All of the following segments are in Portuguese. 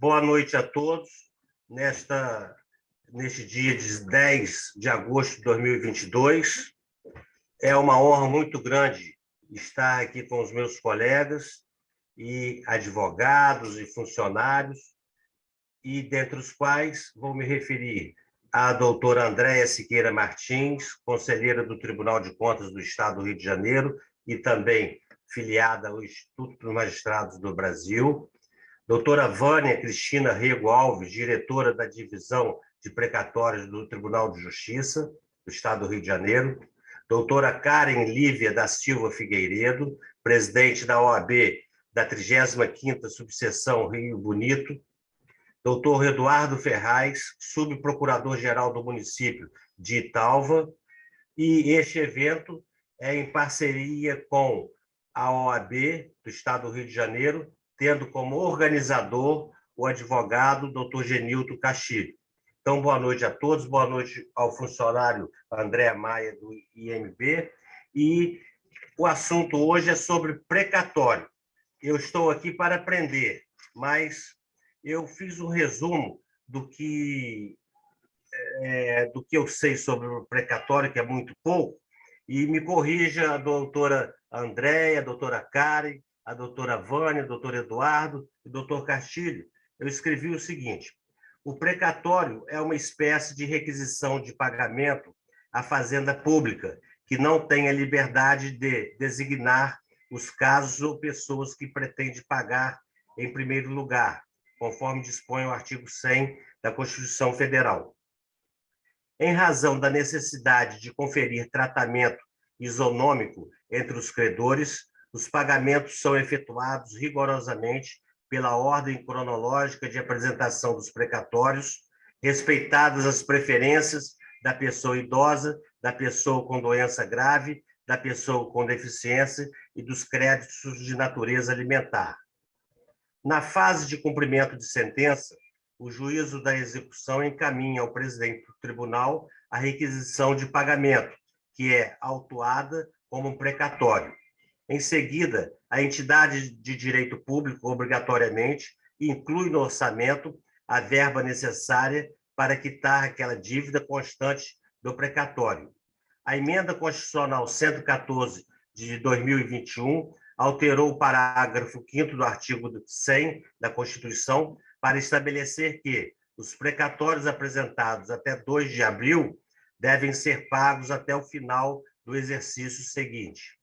Boa noite a todos. Neste dia de 10 de agosto de 2022, é uma honra muito grande estar aqui com os meus colegas e advogados e funcionários, e dentre os quais vou me referir à doutora Andréia Siqueira Martins, conselheira do Tribunal de Contas do Estado do Rio de Janeiro e também filiada ao Instituto dos Magistrados do Brasil, doutora Vânia Cristina Rego Alves, diretora da Divisão de Precatórios do Tribunal de Justiça do Estado do Rio de Janeiro, doutora Karen Lívia da Silva Figueiredo, presidente da OAB da 35ª Subseção Rio Bonito, doutor Eduardo Ferraz, subprocurador-geral do município de Italva, e este evento é em parceria com a OAB do Estado do Rio de Janeiro, tendo como organizador o advogado doutor Genilton Castilho. Então, boa noite a todos, boa noite ao funcionário André Maia, do IMB, e o assunto hoje é sobre precatório. Eu estou aqui para aprender, mas eu fiz um resumo do que eu sei sobre o precatório, que é muito pouco, e me corrija a doutora Andréia, a doutora Karen, a doutora Vânia, o doutor Eduardo e o doutor Castilho. Eu escrevi o seguinte: o precatório é uma espécie de requisição de pagamento à fazenda pública, que não tem a liberdade de designar os casos ou pessoas que pretende pagar em primeiro lugar, conforme dispõe o artigo 100 da Constituição Federal. Em razão da necessidade de conferir tratamento isonômico entre os credores, os pagamentos são efetuados rigorosamente pela ordem cronológica de apresentação dos precatórios, respeitadas as preferências da pessoa idosa, da pessoa com doença grave, da pessoa com deficiência e dos créditos de natureza alimentar. Na fase de cumprimento de sentença, o juízo da execução encaminha ao presidente do tribunal a requisição de pagamento, que é autuada como um precatório. Em seguida, a entidade de direito público, obrigatoriamente, inclui no orçamento a verba necessária para quitar aquela dívida constante do precatório. A Emenda Constitucional 114 de 2021 alterou o parágrafo 5º do artigo 100 da Constituição para estabelecer que os precatórios apresentados até 2 de abril devem ser pagos até o final do exercício seguinte.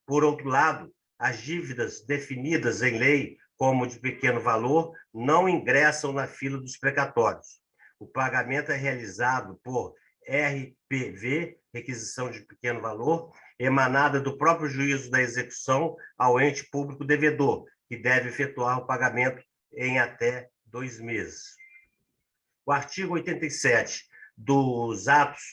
Por outro lado, as dívidas definidas em lei como de pequeno valor não ingressam na fila dos precatórios. O pagamento é realizado por RPV, requisição de pequeno valor, emanada do próprio juízo da execução ao ente público devedor, que deve efetuar o pagamento em até 2 meses. O artigo 87 dos atos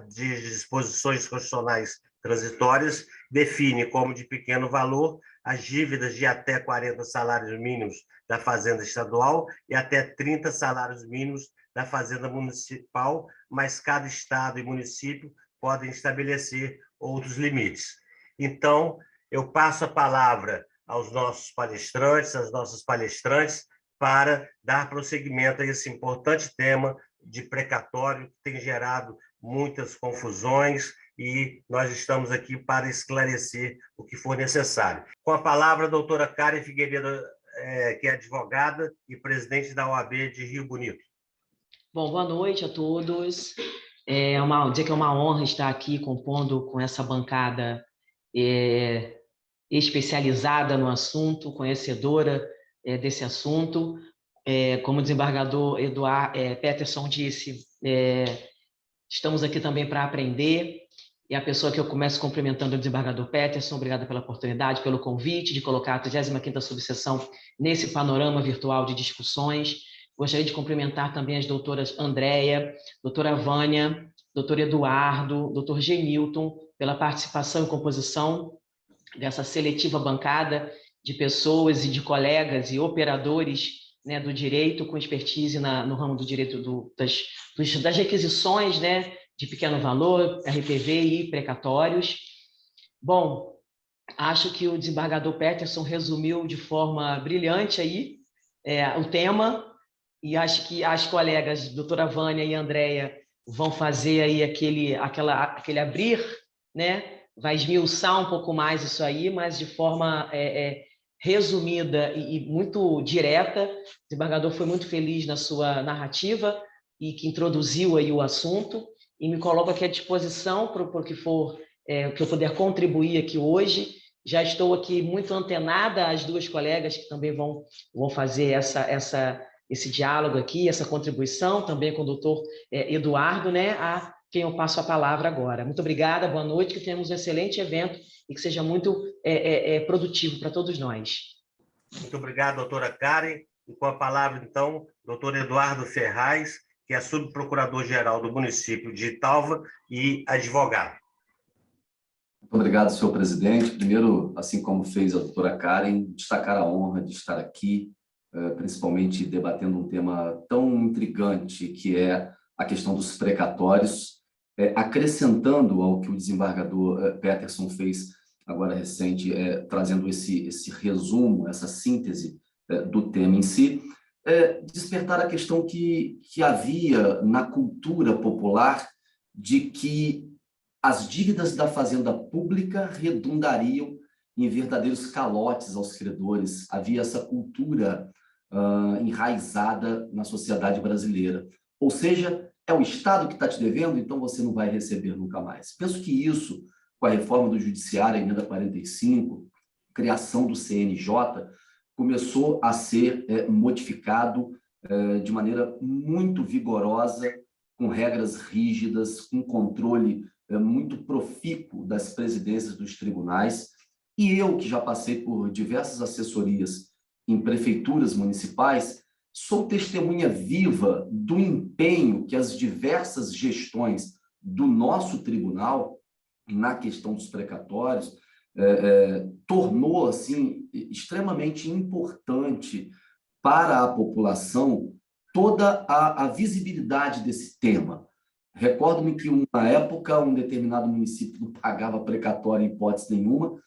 de disposições constitucionais transitórias define como de pequeno valor as dívidas de até 40 salários mínimos da Fazenda Estadual e até 30 salários mínimos da Fazenda Municipal, mas cada estado e município podem estabelecer outros limites. Então, eu passo a palavra aos nossos palestrantes, às nossas palestrantes, para dar prosseguimento a esse importante tema de precatório que tem gerado muitas confusões, e nós estamos aqui para esclarecer o que for necessário. Com a palavra, a doutora Karen Figueiredo, que é advogada e presidente da OAB de Rio Bonito. Bom, boa noite a todos. Dizer que é uma honra estar aqui compondo com essa bancada especializada no assunto, conhecedora desse assunto. Como o desembargador Peterson disse, estamos aqui também para aprender. E a pessoa que eu começo cumprimentando é o desembargador Peterson. Obrigada pela oportunidade, pelo convite de colocar a 35ª subseção nesse panorama virtual de discussões. Gostaria de cumprimentar também as doutoras Andréia, doutora Vânia, doutor Eduardo, doutor Genilton, pela participação e composição dessa seletiva bancada de pessoas e de colegas e operadores, né, do direito com expertise no ramo do direito das requisições, né, de pequeno valor, RPV e precatórios. Bom, acho que o desembargador Peterson resumiu de forma brilhante aí o tema, e acho que as colegas, doutora Vânia e Andréia, vão fazer aí aquele abrir, né? Vai esmiuçar um pouco mais isso aí, mas de forma resumida e muito direta. O desembargador foi muito feliz na sua narrativa e que introduziu aí o assunto, e me coloco aqui à disposição para o que for, que eu puder contribuir aqui hoje. Já estou aqui muito antenada às duas colegas que também vão fazer esse diálogo aqui, essa contribuição, também com o doutor Eduardo, né, a quem eu passo a palavra agora. Muito obrigada, boa noite, que tenhamos um excelente evento e que seja muito produtivo para todos nós. Muito obrigado, doutora Karen. E com a palavra, então, doutor Eduardo Ferraz, que é subprocurador-geral do município de Italva e advogado. Muito obrigado, senhor presidente. Primeiro, assim como fez a doutora Karen, destacar a honra de estar aqui, principalmente debatendo um tema tão intrigante, que é a questão dos precatórios, acrescentando ao que o desembargador Peterson fez agora recente, trazendo esse resumo, essa síntese do tema em si, despertar a questão que havia na cultura popular de que as dívidas da fazenda pública redundariam em verdadeiros calotes aos credores. Havia essa cultura enraizada na sociedade brasileira. Ou seja, é o Estado que está te devendo, então você não vai receber nunca mais. Penso que isso, com a reforma do Judiciário, a emenda 45, criação do CNJ, começou a ser modificado de maneira muito vigorosa, com regras rígidas, com controle muito profícuo das presidências dos tribunais. E eu, que já passei por diversas assessorias em prefeituras municipais, sou testemunha viva do empenho que as diversas gestões do nosso tribunal, na questão dos precatórios, tornou assim, extremamente importante para a população toda a visibilidade desse tema. Recordo-me que, uma época, um determinado município não pagava precatório em hipótese nenhuma,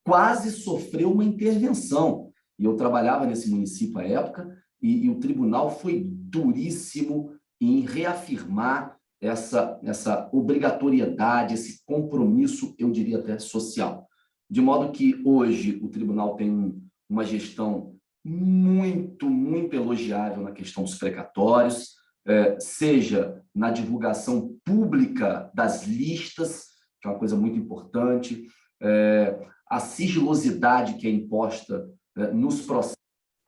quase sofreu uma intervenção. E eu trabalhava nesse município à época, e o tribunal foi duríssimo em reafirmar essa obrigatoriedade, esse compromisso, eu diria até social. De modo que, hoje, o tribunal tem uma gestão muito, muito elogiável na questão dos precatórios, seja na divulgação pública das listas, que é uma coisa muito importante, a sigilosidade que é imposta nos processos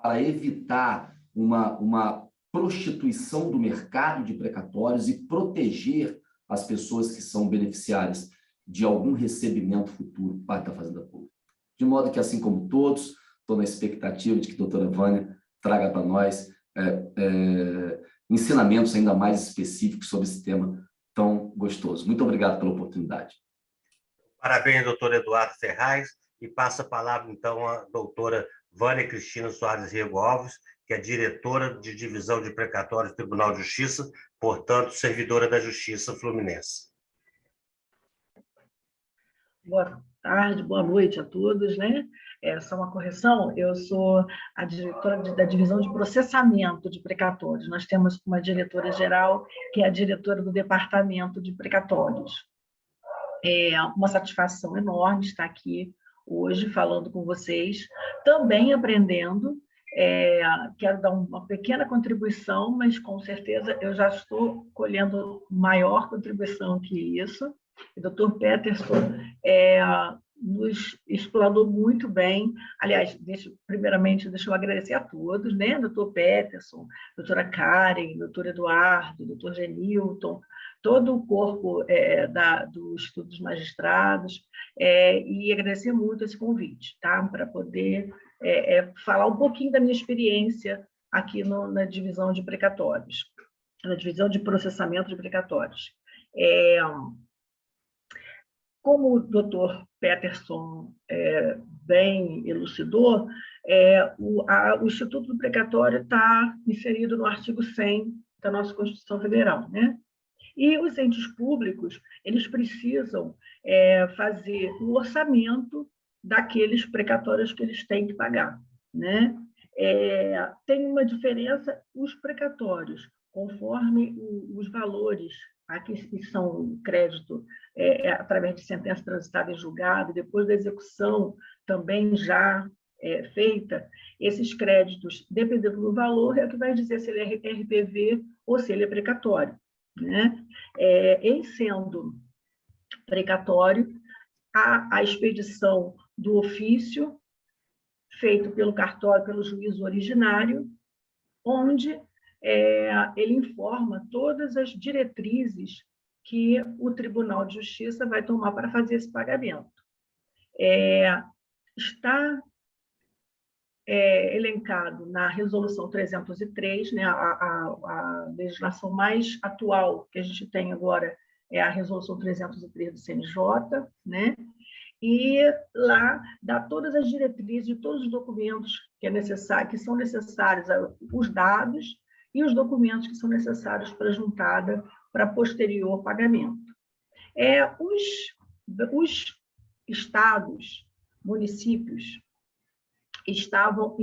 para evitar uma prostituição do mercado de precatórios e proteger as pessoas que são beneficiárias de algum recebimento futuro por parte da Fazenda Pública. De modo que, assim como todos, estou na expectativa de que a doutora Vânia traga para nós ensinamentos ainda mais específicos sobre esse tema tão gostoso. Muito obrigado pela oportunidade. Parabéns, doutor Eduardo Ferraz, e passa a palavra, então, à doutora Vânia Cristina Soares Rego Alves, que é diretora de Divisão de Precatórios do Tribunal de Justiça, portanto, servidora da Justiça Fluminense. Boa tarde, boa noite a todos, né? Só uma correção, eu sou a diretora da Divisão de Processamento de Precatórios. Nós temos uma diretora-geral, que é a diretora do Departamento de Precatórios. É uma satisfação enorme estar aqui hoje falando com vocês, também aprendendo. Quero dar uma pequena contribuição, mas com certeza eu já estou colhendo maior contribuição que isso. O doutor Peterson nos explanou muito bem. Aliás, primeiramente, deixa eu agradecer a todos, né? Doutor Peterson, doutora Karen, doutor Eduardo, doutor Genilton, todo o corpo do Instituto dos Magistrados, e agradecer muito esse convite, tá? Para poder falar um pouquinho da minha experiência aqui na divisão de precatórios, na divisão de processamento de precatórios. Como o doutor Peterson bem elucidou, o Instituto do Precatório está inserido no artigo 100 da nossa Constituição Federal, né? E os entes públicos, eles precisam fazer o orçamento daqueles precatórios que eles têm que pagar, né? Tem uma diferença os precatórios, conforme os valores, aqui que são crédito através de sentença transitada em julgado, depois da execução também já feita, esses créditos, dependendo do valor, é o que vai dizer se ele é RPV ou se ele é precatório, né? Em sendo precatório, a expedição do ofício feito pelo cartório, pelo juízo originário, onde ele informa todas as diretrizes que o Tribunal de Justiça vai tomar para fazer esse pagamento. Está elencado na Resolução 303, né, a legislação mais atual que a gente tem agora é a Resolução 303 do CNJ, né? E lá dá todas as diretrizes de todos os documentos que são necessários, os dados e os documentos que são necessários para juntada para posterior pagamento. Os estados, municípios, que estavam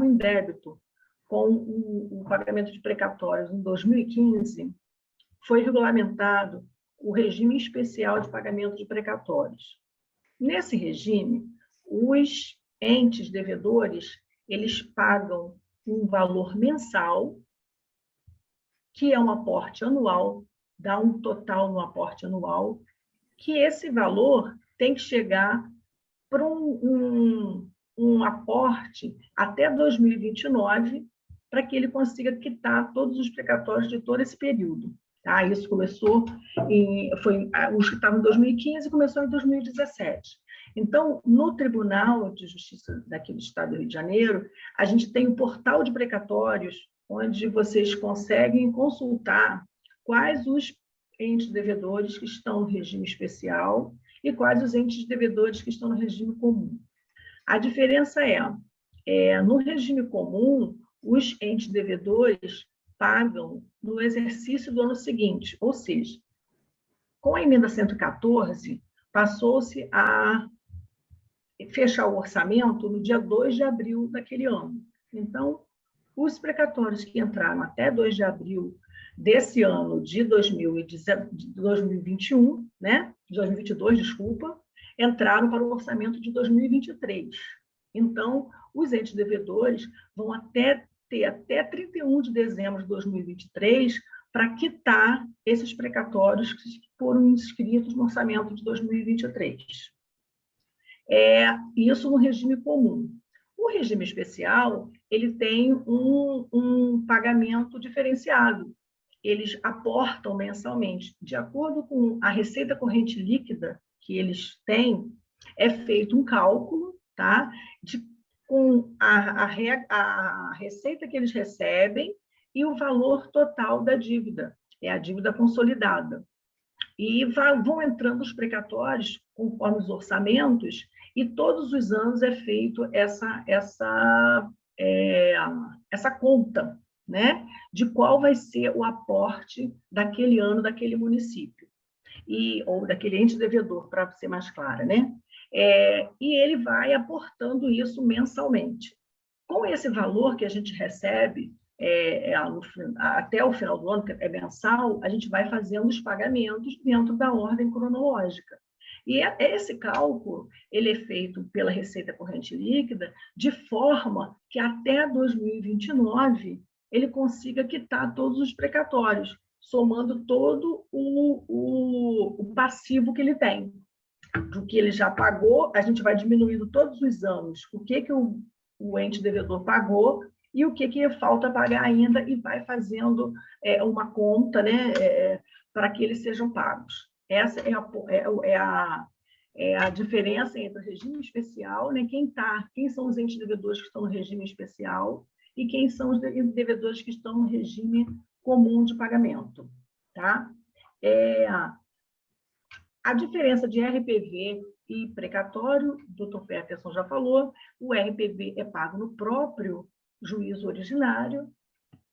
em débito com o pagamento de precatórios em 2015, foi regulamentado o regime especial de pagamento de precatórios. Nesse regime, os entes devedores, eles pagam um valor mensal, que é um aporte anual, dá um total no aporte anual, que esse valor tem que chegar para um aporte até 2029, para que ele consiga quitar todos os precatórios de todo esse período. Tá? Isso começou, os que estavam em 2015, começou em 2017. Então, no Tribunal de Justiça daqui do Estado do Rio de Janeiro, a gente tem um portal de precatórios, onde vocês conseguem consultar quais os entes devedores que estão no regime especial e quais os entes devedores que estão no regime comum. A diferença no regime comum, os entes devedores pagam no exercício do ano seguinte, ou seja, com a emenda 114, passou-se a fechar o orçamento no dia 2 de abril daquele ano. Então, os precatórios que entraram até 2 de abril desse ano de 2021, né? 2022, desculpa, entraram para o orçamento de 2023. Então, os entes devedores vão ter até 31 de dezembro de 2023 para quitar esses precatórios que foram inscritos no orçamento de 2023. Isso no regime comum. O regime especial, ele tem um pagamento diferenciado. Eles aportam mensalmente. De acordo com a receita corrente líquida que eles têm, é feito um cálculo, tá? Com a receita que eles recebem e o valor total da dívida, é a dívida consolidada. E vão entrando os precatórios conforme os orçamentos, e todos os anos é feito essa conta, né, de qual vai ser o aporte daquele ano, daquele município, ou daquele ente devedor, para ser mais clara, né? E ele vai aportando isso mensalmente. Com esse valor que a gente recebe até o final do ano, que é mensal, a gente vai fazendo os pagamentos dentro da ordem cronológica. E esse cálculo ele é feito pela receita corrente líquida de forma que até 2029 ele consiga quitar todos os precatórios, somando todo o passivo que ele tem. Do que ele já pagou, a gente vai diminuindo todos os anos o que o ente devedor pagou e o que falta pagar ainda, e vai fazendo uma conta, né, para que eles sejam pagos. Essa é a diferença entre o regime especial, né, quem são os entes devedores que estão no regime especial e quem são os devedores que estão no regime comum de pagamento. Tá? A diferença de RPV e precatório, o doutor Peterson já falou, o RPV é pago no próprio juízo originário,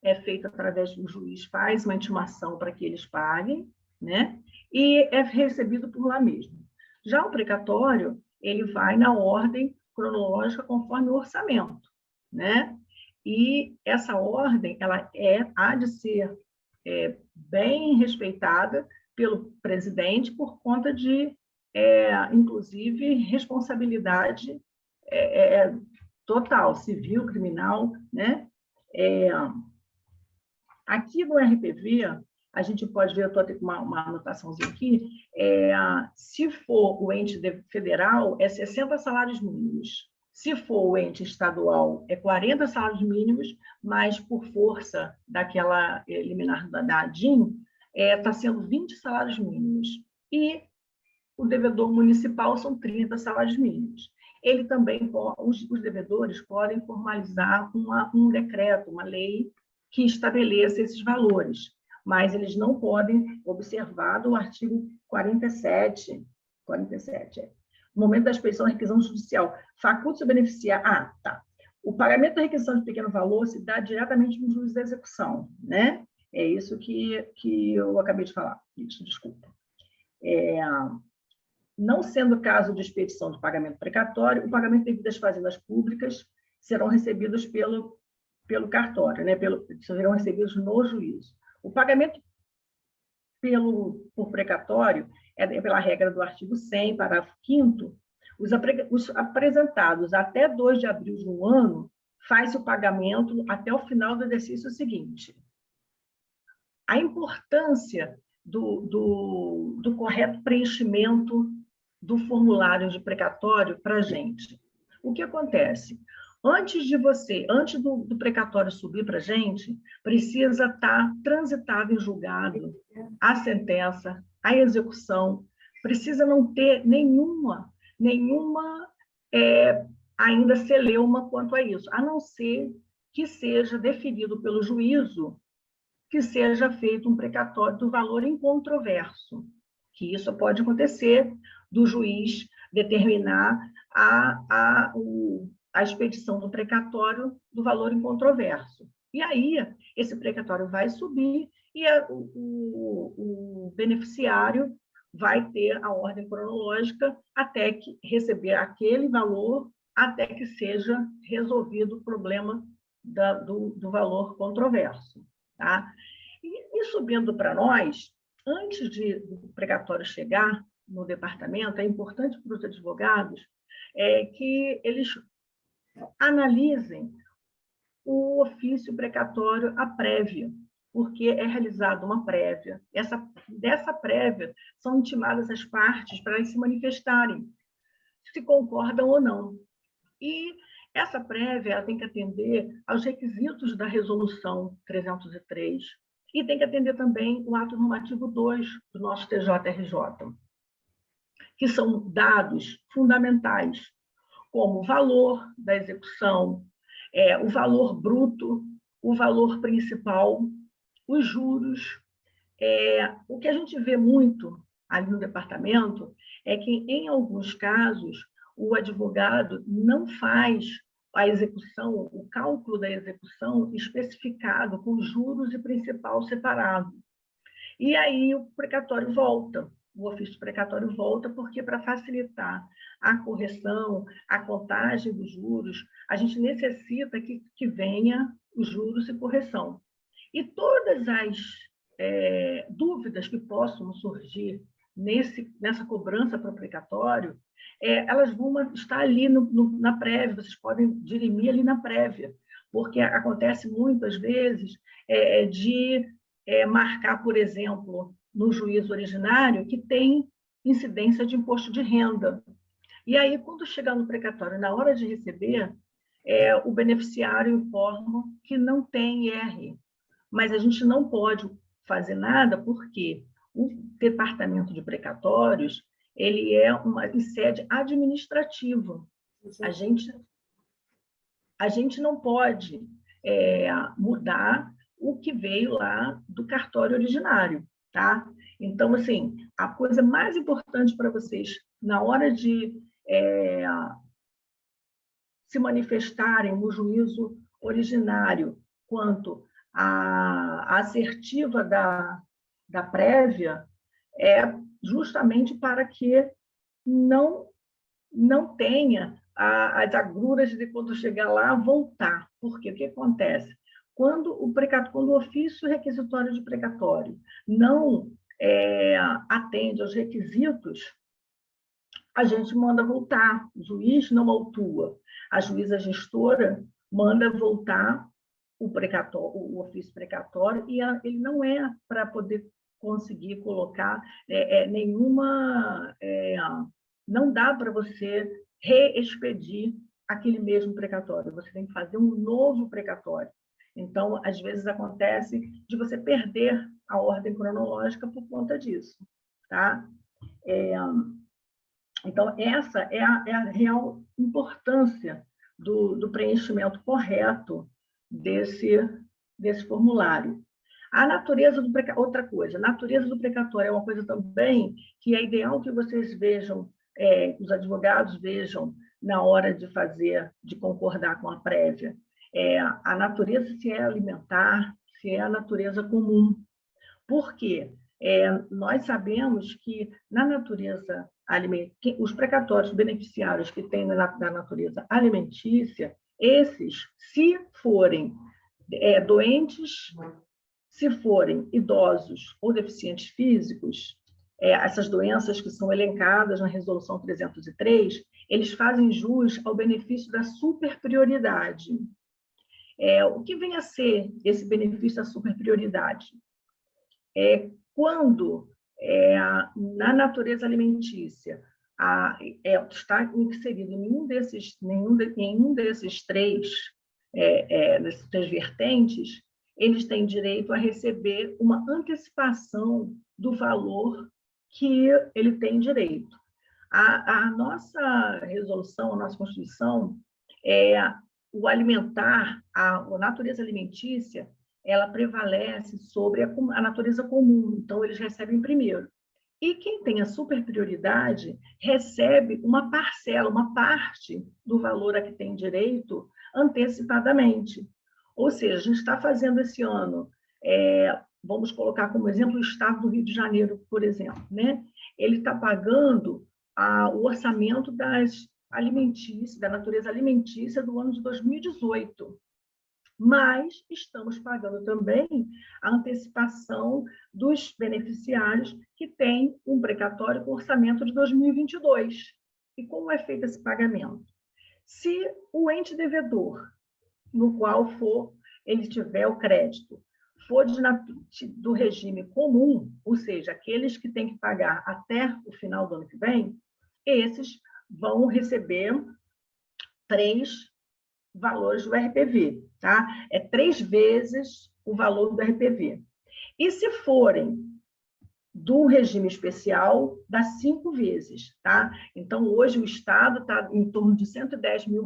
é feito através do juiz, faz uma intimação para que eles paguem, né? E é recebido por lá mesmo. Já o precatório, ele vai na ordem cronológica conforme o orçamento, né? E essa ordem ela há de ser bem respeitada pelo presidente por conta de, inclusive, responsabilidade total, civil, criminal, né? Aqui no RPV, a gente pode ver, eu estou até com uma anotaçãozinha aqui, se for o ente federal, é 60 salários mínimos. Se for o ente estadual, é 40 salários mínimos, mas por força daquela liminar da ADIM, está sendo 20 salários mínimos. E o devedor municipal são 30 salários mínimos. Ele também, os devedores podem formalizar um decreto, uma lei que estabeleça esses valores, mas eles não podem, observado o artigo 47, no momento da expedição da requisição judicial, faculta-se o beneficiário. O pagamento da requisição de pequeno valor se dá diretamente no juiz da execução, né? É isso que eu acabei de falar. Isso, desculpa. Não sendo caso de expedição de pagamento precatório, o pagamento devido às fazendas públicas serão recebidos pelo cartório, né? Serão recebidos no juízo. O pagamento por precatório é pela regra do artigo 100, parágrafo 5º, os apresentados até 2 de abril de um ano, faz o pagamento até o final do exercício seguinte. A importância do correto preenchimento do formulário de precatório para a gente. O que acontece? Antes do precatório subir para a gente, precisa estar transitado em julgado a sentença, a execução, precisa não ter nenhuma ainda celeuma quanto a isso, a não ser que seja definido pelo juízo que seja feito um precatório do valor incontroverso, que isso pode acontecer do juiz determinar a expedição do precatório do valor incontroverso. E aí, esse precatório vai subir e o beneficiário vai ter a ordem cronológica até que receber aquele valor, até que seja resolvido o problema do valor controverso. Tá? E subindo para nós, antes do precatório chegar no departamento, é importante para os advogados que eles analisem o ofício precatório, a prévia, porque é realizada uma prévia. Dessa prévia são intimadas as partes para elas se manifestarem, se concordam ou não. E essa prévia tem que atender aos requisitos da Resolução 303 e tem que atender também o ato normativo 2 do nosso TJRJ, que são dados fundamentais, como o valor da execução, o valor bruto, o valor principal, os juros. O que a gente vê muito ali no departamento é que, em alguns casos, o advogado não faz a execução, o cálculo da execução especificado com juros e principal separado. E aí o precatório volta, o ofício precatório volta, porque para facilitar a correção, a contagem dos juros, a gente necessita que venha os juros e correção. E todas as dúvidas que possam surgir nessa cobrança para o precatório, elas vão estar ali na prévia, vocês podem dirimir ali na prévia, porque acontece muitas vezes de marcar, por exemplo, no juízo originário, que tem incidência de imposto de renda. E aí, quando chegar no precatório, na hora de receber, o beneficiário informa que não tem IR, mas a gente não pode fazer nada porque o departamento de precatórios ele é uma sede administrativa. A gente não pode mudar o que veio lá do cartório originário, tá? Então, assim, a coisa mais importante para vocês, na hora de se manifestarem no juízo originário quanto à assertiva da prévia, é justamente para que não tenha as agruras de quando chegar lá voltar. Por quê? O que acontece? Quando o ofício requisitório de precatório não atende aos requisitos, a gente manda voltar. O juiz não autua. A juíza gestora manda voltar o ofício precatório e ele não é para poder conseguir colocar nenhuma... não dá para você reexpedir aquele mesmo precatório. Você tem que fazer um novo precatório. Então, às vezes, acontece de você perder a ordem cronológica por conta disso. Tá? Então, essa é a real importância do preenchimento correto desse formulário. A natureza do outra coisa, a natureza do precatório é uma coisa também que é ideal que vocês vejam, os advogados vejam na hora de concordar com a prévia. A natureza, se é alimentar, se é a natureza comum. Por quê? Nós sabemos que na natureza alimentar, os precatórios beneficiários que têm na natureza alimentícia, esses, se forem doentes, se forem idosos ou deficientes físicos, essas doenças que são elencadas na Resolução 303, eles fazem jus ao benefício da superprioridade. O que vem a ser esse benefício da superprioridade? Quando na natureza alimentícia está inserido em nenhum desses dessas três vertentes, eles têm direito a receber uma antecipação do valor que ele tem direito. A nossa resolução, a nossa Constituição, o alimentar, a natureza alimentícia, ela prevalece sobre a natureza comum, então eles recebem primeiro. E quem tem a superprioridade recebe uma parcela, uma parte do valor a que tem direito antecipadamente. Ou seja, a gente está fazendo esse ano, vamos colocar como exemplo o Estado do Rio de Janeiro, por exemplo, né? Ele está pagando o orçamento da natureza alimentícia do ano de 2018. Mas estamos pagando também a antecipação dos beneficiários que têm um precatório com orçamento de 2022. E como é feito esse pagamento? Se o ente devedor, no qual ele tiver o crédito, for do regime comum, ou seja, aqueles que têm que pagar até o final do ano que vem, esses vão receber 3 valores do RPV, tá? 3 vezes o valor do RPV. E se forem do regime especial, dá 5 vezes, tá? Então, hoje o Estado está em torno de R$110 mil,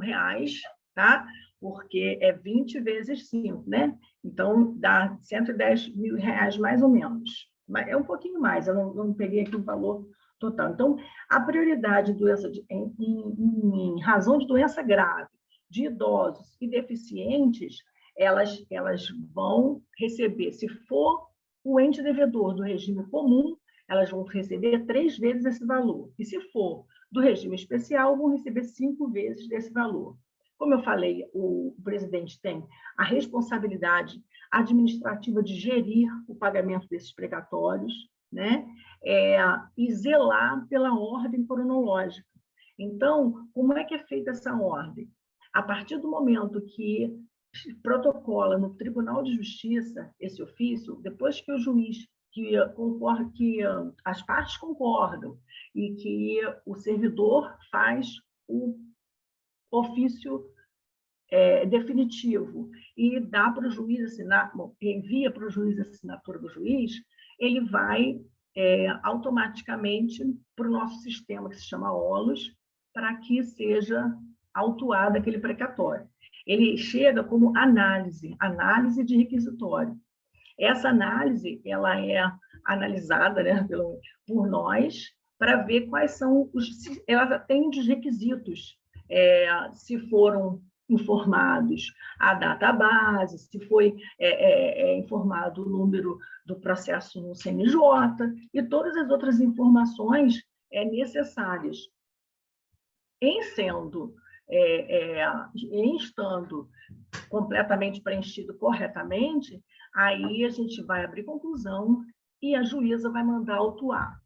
tá? Porque 20 vezes 5, né? Então, dá R$110 mil mais ou menos. Mas é um pouquinho mais, eu não peguei aqui o valor total. Então, a prioridade de doença em razão de doença grave, de idosos e deficientes, elas vão receber, se for o ente devedor do regime comum, elas vão receber 3 vezes esse valor. E se for do regime especial, vão receber 5 vezes desse valor. Como eu falei, o presidente tem a responsabilidade administrativa de gerir o pagamento desses precatórios, né? E zelar pela ordem cronológica. Então, como é que é feita essa ordem? A partir do momento que protocola no Tribunal de Justiça esse ofício, depois que o juiz que as partes concordam e que o servidor faz o ofício definitivo e dá para o juiz assinar, envia para o juiz a assinatura do juiz, ele vai automaticamente para o nosso sistema que se chama OLOS, para que seja autuado aquele precatório. Ele chega como análise de requisitório. Essa análise ela é analisada, né, por nós para ver quais são ela atende os requisitos, se foram informados a database, se foi informado o número do processo no CNJ e todas as outras informações necessárias. Em sendo em estando completamente preenchido corretamente, aí a gente vai abrir conclusão e a juíza vai mandar autuar.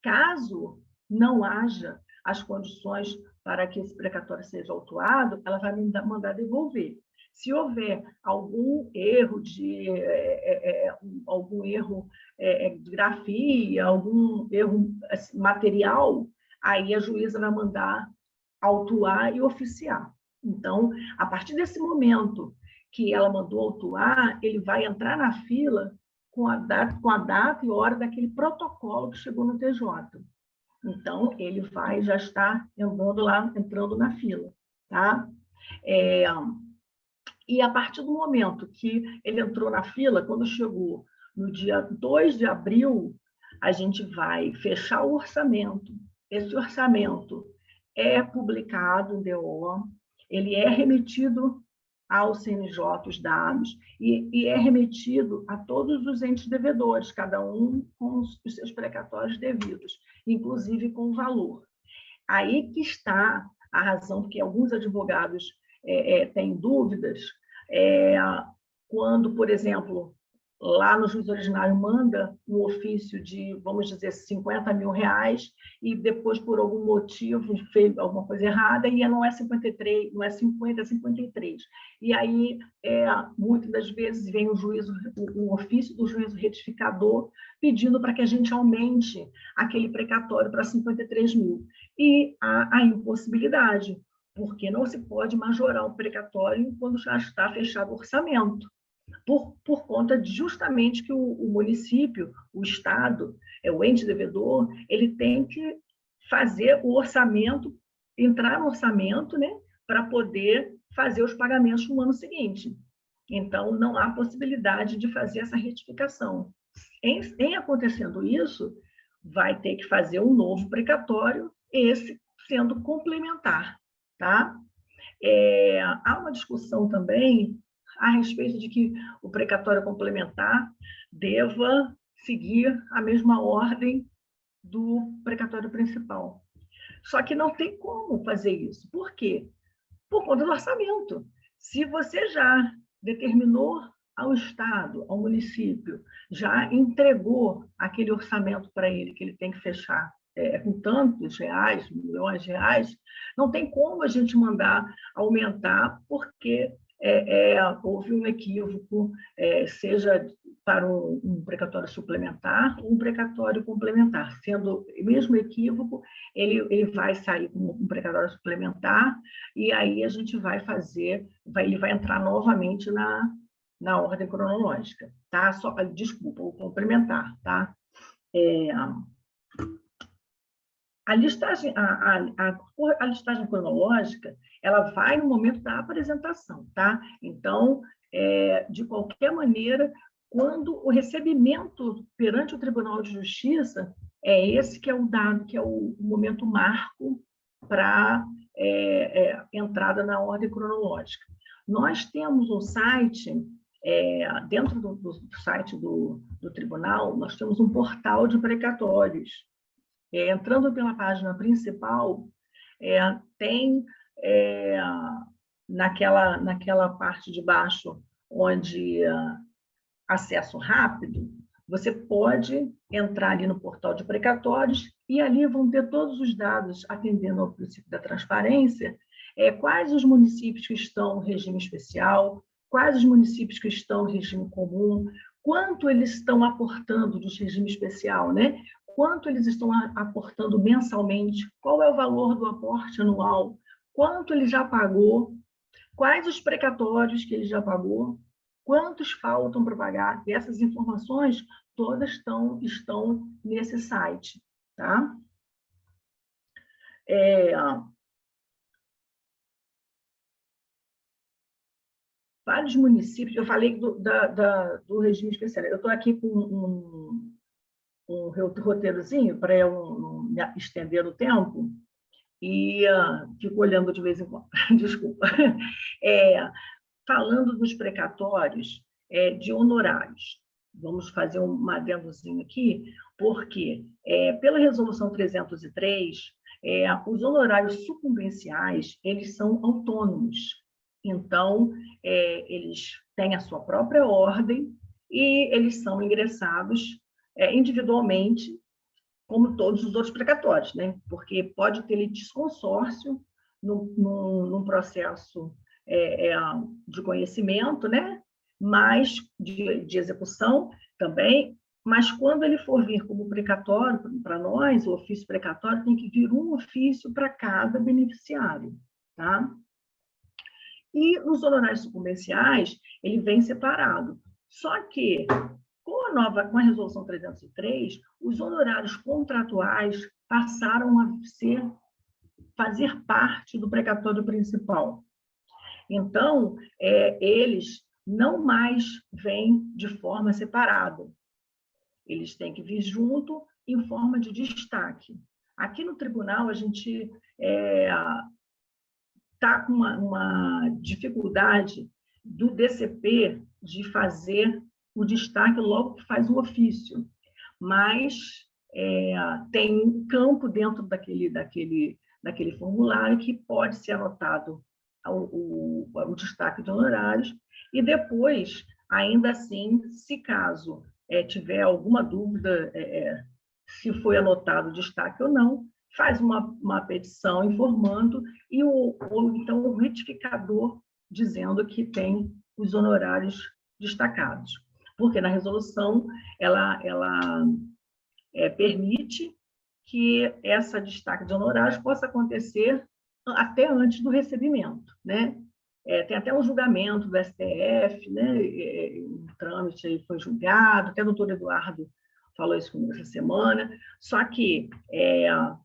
Caso não haja as condições para que esse precatório seja autuado, ela vai mandar devolver. Se houver algum erro de grafia, algum erro material, aí a juíza vai mandar autuar e oficiar. Então, a partir desse momento que ela mandou autuar, ele vai entrar na fila com a data e hora daquele protocolo que chegou no TJ. Então, ele vai já estar entrando na fila, tá? E a partir do momento que ele entrou na fila, quando chegou no dia 2 de abril, a gente vai fechar o orçamento. Esse orçamento é publicado em DO, ele é remetido ao CNJ, os dados, e é remetido a todos os entes devedores, cada um com os seus precatórios devidos, inclusive com o valor. Aí que está a razão, porque alguns advogados têm dúvidas, quando, por exemplo, lá no juiz originário manda um ofício de, vamos dizer, 50 mil reais e depois, por algum motivo, fez alguma coisa errada e não é 53, não é 50, é 53. E aí, muitas das vezes, vem o ofício do juízo retificador pedindo para que a gente aumente aquele precatório para 53 mil. E há a impossibilidade, porque não se pode majorar o precatório quando já está fechado o orçamento. Por conta de justamente que o município, o Estado, o ente devedor, ele tem que fazer o orçamento, entrar no orçamento, né, para poder fazer os pagamentos no ano seguinte. Então, não há possibilidade de fazer essa retificação. Em acontecendo isso, vai ter que fazer um novo precatório, esse sendo complementar, tá? Há uma discussão também a respeito de que o precatório complementar deva seguir a mesma ordem do precatório principal. Só que não tem como fazer isso. Por quê? Por conta do orçamento. Se você já determinou ao Estado, ao município, já entregou aquele orçamento para ele, que ele tem que fechar com tantos reais, milhões de reais, não tem como a gente mandar aumentar, porque houve um equívoco, seja para um precatório suplementar ou um precatório complementar. Sendo o mesmo equívoco, ele vai sair com um precatório suplementar e aí a gente vai ele vai entrar novamente na ordem cronológica, tá? Desculpa, o complementar, tá? A listagem cronológica, ela vai no momento da apresentação, tá? Então, de qualquer maneira, quando o recebimento perante o Tribunal de Justiça, esse que é o dado, que é o momento marco para entrada na ordem cronológica. Nós temos um site, dentro do site do tribunal, nós temos um portal de precatórios. Entrando pela página principal, tem naquela parte de baixo, onde acesso rápido, você pode entrar ali no portal de precatórios e ali vão ter todos os dados atendendo ao princípio da transparência, quais os municípios que estão no regime especial, quais os municípios que estão no regime comum, quanto eles estão aportando do regime especial, né? Quanto eles estão aportando mensalmente, qual é o valor do aporte anual, quanto ele já pagou, quais os precatórios que ele já pagou, quantos faltam para pagar. E essas informações todas estão nesse site, tá? Vários municípios, eu falei do regime especial, eu estou aqui com um roteirozinho para eu não estender o tempo e fico olhando de vez em quando, desculpa. Falando dos precatórios de honorários, vamos fazer um adendozinho aqui, porque pela resolução 303, Os honorários sucumbenciais, eles são autônomos. Então, eles têm a sua própria ordem e eles são ingressados individualmente, como todos os outros precatórios, né? Porque pode ter litisconsórcio num processo de conhecimento, né? Mas de execução também, mas quando ele for vir como precatório para nós, o ofício precatório tem que vir um ofício para cada beneficiário, tá? E os honorários sucumbenciais, ele vem separado. Só que, com a resolução 303, os honorários contratuais passaram a fazer parte do precatório principal. Então, eles não mais vêm de forma separada. Eles têm que vir junto em forma de destaque. Aqui no tribunal, a gente está com uma dificuldade do DCP de fazer o destaque logo que faz o ofício, mas tem um campo dentro daquele formulário que pode ser anotado o destaque de honorários, e depois, ainda assim, se caso tiver alguma dúvida se foi anotado o destaque ou não, faz uma petição informando e então o retificador dizendo que tem os honorários destacados. Porque na resolução ela permite que essa destaque de honorários possa acontecer até antes do recebimento, né? Tem até um julgamento do STF, né? O trâmite aí foi julgado, até o doutor Eduardo falou isso comigo essa semana, só que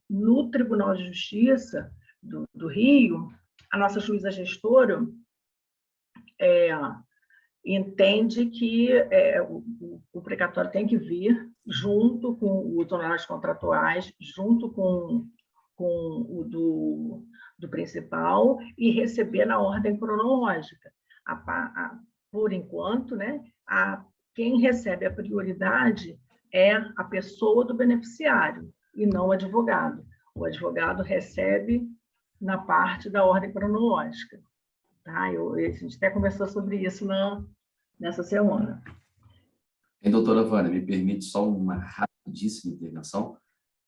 no Tribunal de Justiça do Rio, a nossa juíza gestora entende que o precatório tem que vir junto com os honorários contratuais, junto com o do principal e receber na ordem cronológica. Por enquanto, né, quem recebe a prioridade é a pessoa do beneficiário e não o advogado. O advogado recebe na parte da ordem cronológica. Tá? A gente até conversou sobre isso nessa semana. E, doutora Vânia, me permite só uma rapidíssima intervenção?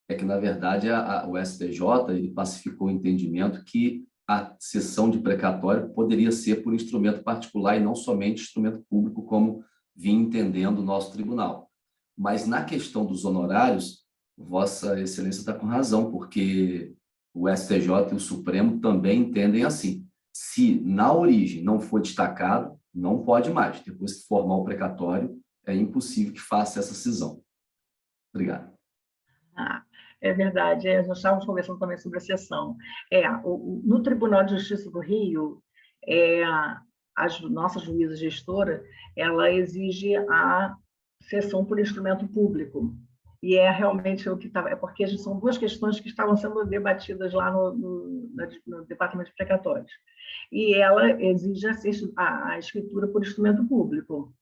É que, na verdade, o STJ ele pacificou o entendimento que a cessão de precatório poderia ser por instrumento particular e não somente instrumento público, como vinha entendendo o nosso tribunal. Mas, na questão dos honorários, Vossa Excelência está com razão, porque o STJ e o Supremo também entendem assim. Se, na origem, não for destacado, não pode mais. Depois que formar o precatório, é impossível que faça essa cisão. Obrigado. É verdade. Nós estávamos conversando também sobre a sessão. No Tribunal de Justiça do Rio, a nossa juíza gestora, ela exige a sessão por instrumento público. E realmente o que estava... porque são duas questões que estavam sendo debatidas lá no Departamento de Precatórios. E ela exige a escritura por instrumento público.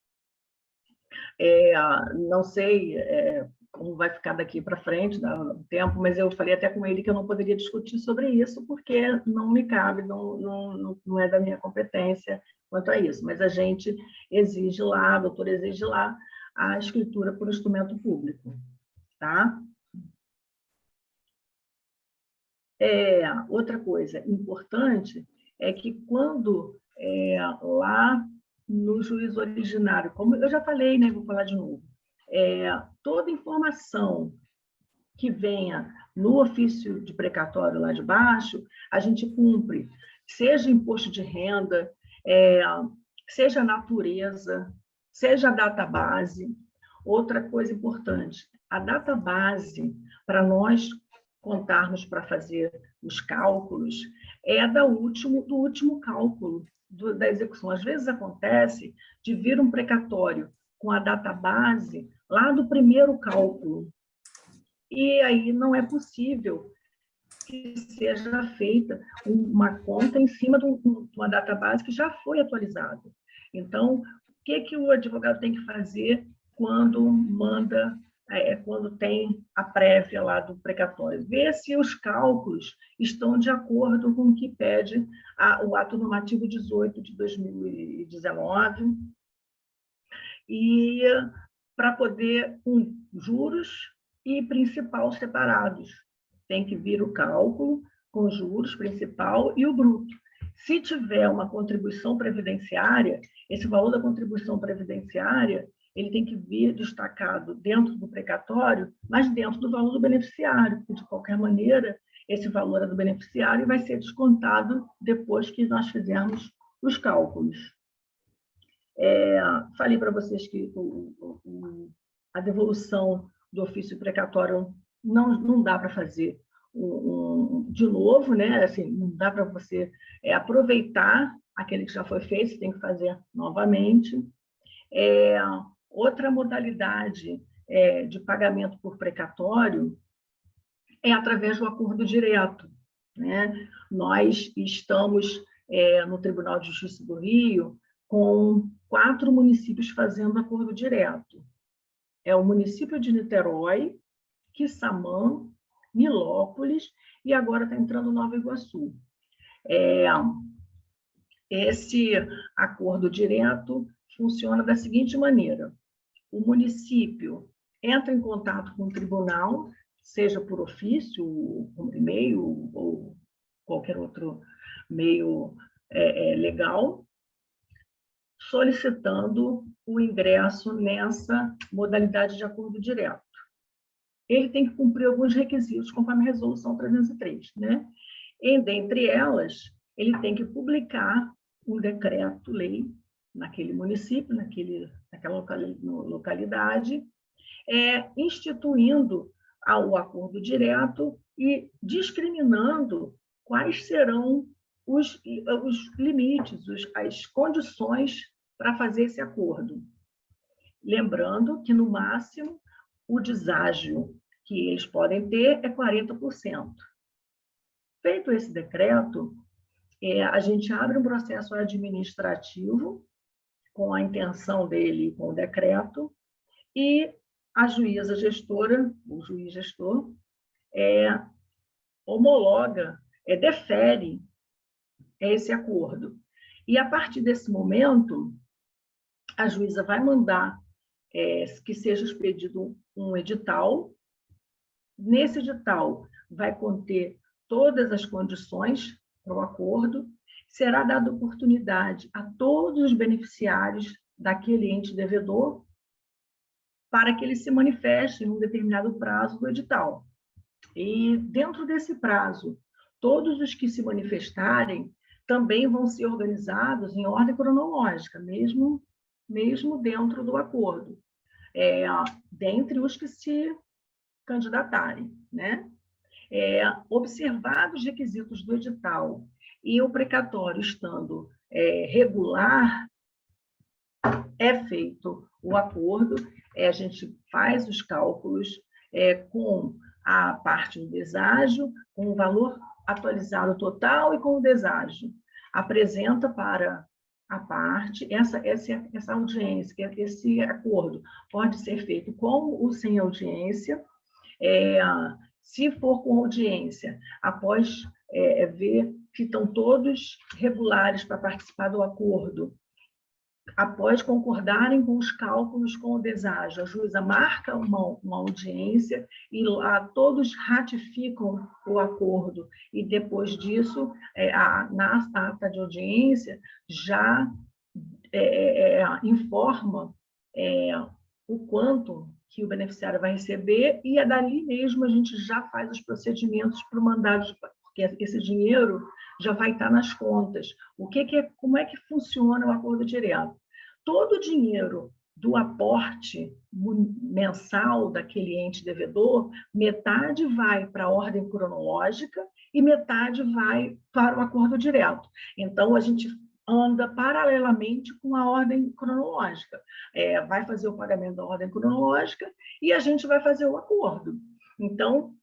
Não sei como vai ficar daqui para frente, no tempo, mas eu falei até com ele que eu não poderia discutir sobre isso, porque não me cabe, não é da minha competência quanto a isso. Mas a gente exige lá, a doutora exige lá, a escritura por instrumento público. Tá? Outra coisa importante é que quando lá no juízo originário, como eu já falei, né, vou falar de novo, toda informação que venha no ofício de precatório lá de baixo, a gente cumpre, seja imposto de renda, seja natureza, seja database. Outra coisa importante, a database, para nós contarmos para fazer os cálculos, é do último cálculo da execução. Às vezes acontece de vir um precatório com a database lá do primeiro cálculo. E aí não é possível que seja feita uma conta em cima de uma database que já foi atualizada. Então, o que o advogado tem que fazer quando manda quando tem a prévia lá do precatório, ver se os cálculos estão de acordo com o que pede o ato normativo 18 de 2019, e para poder, juros e principal separados. Tem que vir o cálculo com juros, principal e o bruto. Se tiver uma contribuição previdenciária, esse valor da contribuição previdenciária ele tem que vir destacado dentro do precatório, mas dentro do valor do beneficiário, porque, de qualquer maneira, esse valor é do beneficiário e vai ser descontado depois que nós fizermos os cálculos. Falei para vocês que a devolução do ofício precatório não dá para fazer de novo, né? Assim, não dá para você aproveitar aquele que já foi feito, você tem que fazer novamente. Outra modalidade de pagamento por precatório é através do acordo direto, né? Nós estamos no Tribunal de Justiça do Rio com 4 municípios fazendo acordo direto. É o município de Niterói, Quissamã, Nilópolis e agora está entrando Nova Iguaçu. Esse acordo direto funciona da seguinte maneira: o município entra em contato com o tribunal, seja por ofício, por e-mail ou qualquer outro meio legal, solicitando o ingresso nessa modalidade de acordo direto. Ele tem que cumprir alguns requisitos, conforme a Resolução 303, né? E, dentre elas, ele tem que publicar um decreto-lei naquele município, naquela localidade, instituindo o acordo direto e discriminando quais serão os limites, as condições para fazer esse acordo. Lembrando que, no máximo, o deságio que eles podem ter é 40%. Feito esse decreto, a gente abre um processo administrativo com a intenção dele, com o decreto, e a juíza gestora, o juiz gestor, homologa, defere esse acordo. E, a partir desse momento, a juíza vai mandar que seja expedido um edital. Nesse edital vai conter todas as condições para o acordo, será dada oportunidade a todos os beneficiários daquele ente devedor para que eles se manifestem em um determinado prazo do edital. E, dentro desse prazo, todos os que se manifestarem também vão ser organizados em ordem cronológica, mesmo dentro do acordo, dentre os que se candidatarem, né? Observados os requisitos do edital e o precatório estando regular, é feito o acordo, a gente faz os cálculos com a parte do deságio, com o valor atualizado total e com o deságio. Apresenta para a parte essa audiência, esse acordo pode ser feito com ou sem audiência. Se for com audiência, após ver que estão todos regulares para participar do acordo, após concordarem com os cálculos com o deságio, a juíza marca uma audiência e lá todos ratificam o acordo. E, depois disso, na ata de audiência, já informa o quanto que o beneficiário vai receber, e dali mesmo a gente já faz os procedimentos para o mandado, porque esse dinheiro já vai estar nas contas. Como é que funciona o acordo direto? Todo o dinheiro do aporte mensal daquele ente devedor, metade vai para a ordem cronológica e metade vai para o acordo direto. Então, a gente anda paralelamente com a ordem cronológica. Vai fazer o pagamento da ordem cronológica e a gente vai fazer o acordo. Então,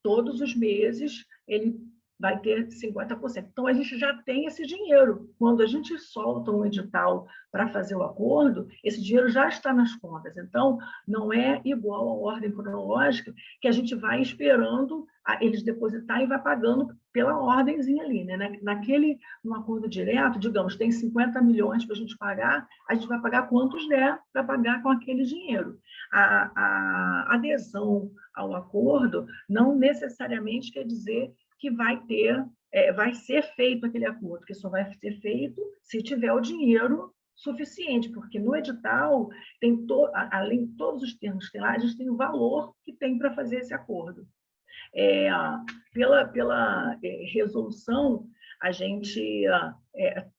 todos os meses, ele vai ter 50%. Então, a gente já tem esse dinheiro. Quando a gente solta um edital para fazer o acordo, esse dinheiro já está nas contas. Então, não é igual à ordem cronológica, que a gente vai esperando eles depositar e vai pagando pela ordemzinha ali. Né? No acordo direto, digamos, tem 50 milhões para a gente pagar, a gente vai pagar quantos der para pagar com aquele dinheiro. A adesão ao acordo não necessariamente quer dizer que vai ser feito aquele acordo, que só vai ser feito se tiver o dinheiro suficiente, porque no edital, além de todos os termos que tem lá, a gente tem o valor que tem para fazer esse acordo. Pela resolução, a gente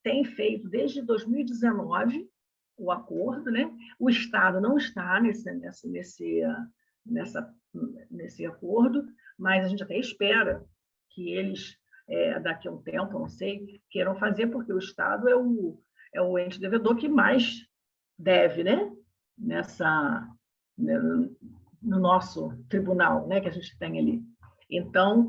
tem feito desde 2019 o acordo, né? O Estado não está nesse acordo, mas a gente até espera que eles, daqui a um tempo, não sei, queiram fazer, porque o Estado é o ente devedor que mais deve, né? No nosso tribunal, né? Que a gente tem ali. Então,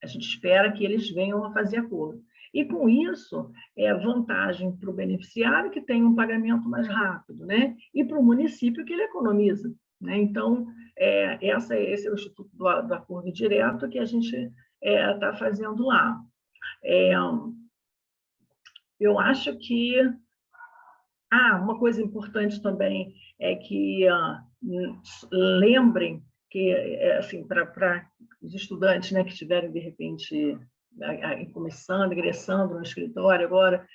a gente espera que eles venham a fazer acordo. E, com isso, é vantagem para o beneficiário, que tem um pagamento mais rápido, né? E para o município, que ele economiza. Né? Então, esse é o Instituto do Acordo Direto que a gente está fazendo lá. Eu acho que... uma coisa importante também é que lembrem que, assim, para os estudantes, né, que estiverem, de repente, começando, ingressando no escritório agora,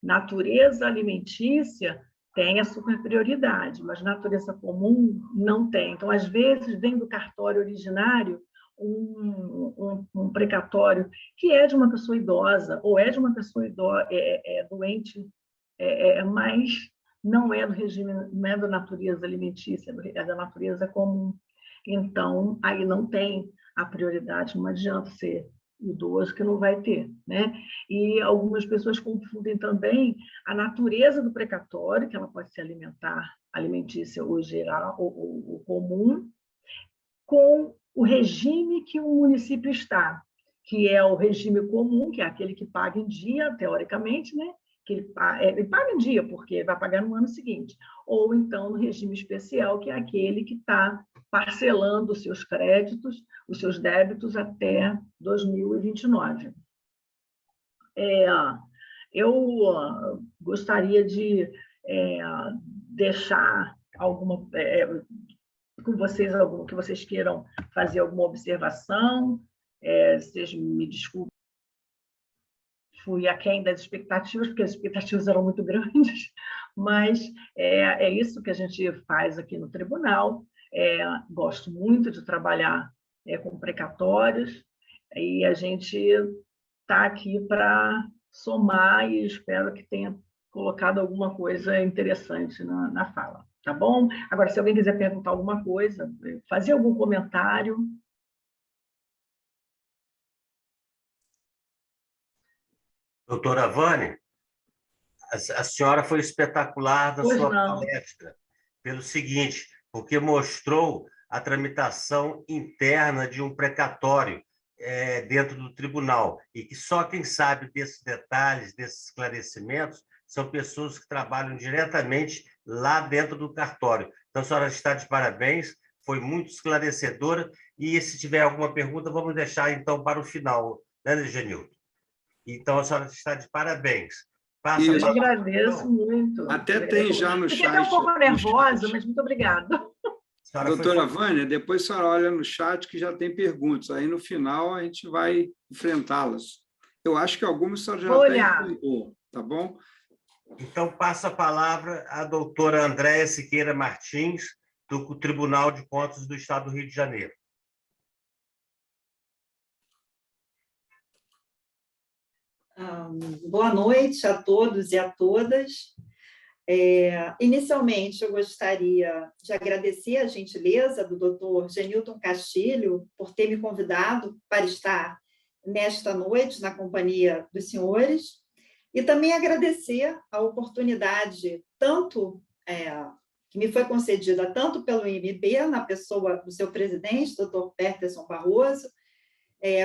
natureza alimentícia tem a superprioridade, mas natureza comum não tem. Então, às vezes, vem do cartório originário um precatório que é de uma pessoa idosa, ou é de uma pessoa doente, mas não é do regime, não é da natureza alimentícia, é da natureza comum. Então, aí não tem a prioridade, não adianta ser idoso que não vai ter, né? E algumas pessoas confundem também a natureza do precatório, que ela pode ser alimentícia ou geral, ou comum, com o regime que o município está, que é o regime comum, que é aquele que paga em dia, teoricamente, né? Que ele paga em dia, porque vai pagar no ano seguinte. Ou, então, no regime especial, que é aquele que está parcelando os seus créditos, os seus débitos até 2029. Eu gostaria de deixar com vocês que vocês queiram fazer alguma observação. Vocês me desculpem, fui aquém das expectativas, porque as expectativas eram muito grandes, mas é isso que a gente faz aqui no tribunal. Gosto muito de trabalhar com precatórios, e a gente está aqui para somar, e espero que tenha colocado alguma coisa interessante na fala. Tá bom? Agora, se alguém quiser perguntar alguma coisa, fazer algum comentário... Doutora Vânia, a senhora foi espetacular na sua palestra, pelo seguinte, porque mostrou a tramitação interna de um precatório dentro do tribunal, e que só quem sabe desses detalhes, desses esclarecimentos, são pessoas que trabalham diretamente lá dentro do cartório. Então, a senhora está de parabéns, foi muito esclarecedora, e se tiver alguma pergunta, vamos deixar, então, para o final, né, Genilton? Então, a senhora está de parabéns. Eu te agradeço muito. Até tem já no chat. Fiquei até um pouco nervosa, mas muito obrigada. Doutora Vânia, depois a senhora olha no chat que já tem perguntas. Aí, no final, a gente vai enfrentá-las. Eu acho que algumas a senhora já até enfrentou, tá bom? Então, passo a palavra à doutora Andréia Siqueira Martins, do Tribunal de Contas do Estado do Rio de Janeiro. Boa noite a todos e a todas. Inicialmente, eu gostaria de agradecer a gentileza do Dr. Genilton Castilho por ter me convidado para estar nesta noite na companhia dos senhores, e também agradecer a oportunidade que me foi concedida tanto pelo IMB, na pessoa do seu presidente, Dr. Peterson Barroso,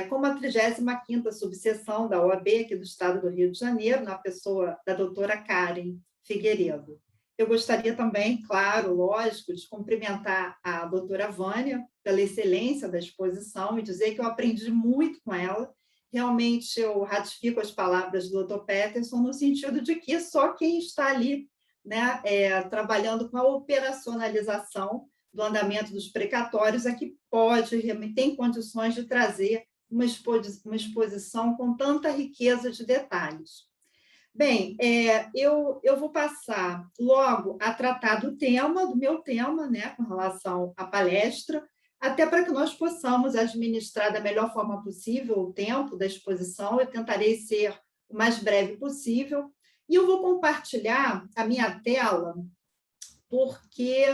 como a 35ª subseção da OAB aqui do Estado do Rio de Janeiro, na pessoa da doutora Karen Figueiredo. Eu gostaria também, claro, lógico, de cumprimentar a doutora Vânia pela excelência da exposição e dizer que eu aprendi muito com ela. Realmente, eu ratifico as palavras do Dr. Peterson no sentido de que só quem está ali, né, trabalhando com a operacionalização do andamento dos precatórios é que pode, tem condições de trazer uma exposição com tanta riqueza de detalhes. Bem, eu vou passar logo a tratar do meu tema, né, com relação à palestra, até para que nós possamos administrar da melhor forma possível o tempo da exposição. Eu tentarei ser o mais breve possível. E eu vou compartilhar a minha tela, porque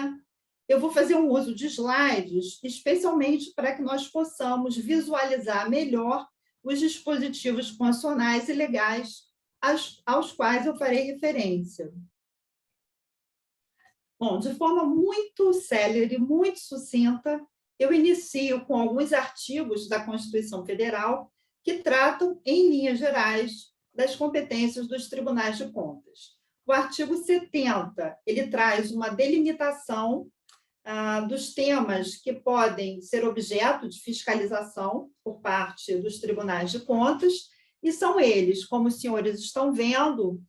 eu vou fazer um uso de slides, especialmente para que nós possamos visualizar melhor os dispositivos constitucionais e legais aos quais eu farei referência. Bom, de forma muito célere, muito sucinta, eu inicio com alguns artigos da Constituição Federal que tratam, em linhas gerais, das competências dos tribunais de contas. O artigo 70, ele traz uma delimitação dos temas que podem ser objeto de fiscalização por parte dos tribunais de contas, e são eles, como os senhores estão vendo,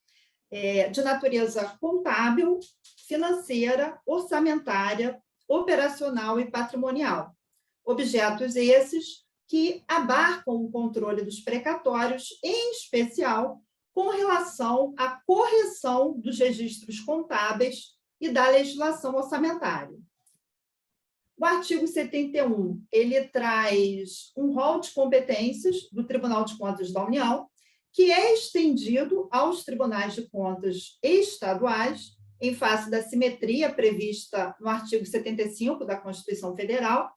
de natureza contábil, financeira, orçamentária, operacional e patrimonial. Objetos esses que abarcam o controle dos precatórios, em especial com relação à correção dos registros contábeis e da legislação orçamentária. O artigo 71, ele traz um rol de competências do Tribunal de Contas da União, que é estendido aos tribunais de contas estaduais, em face da simetria prevista no artigo 75 da Constituição Federal,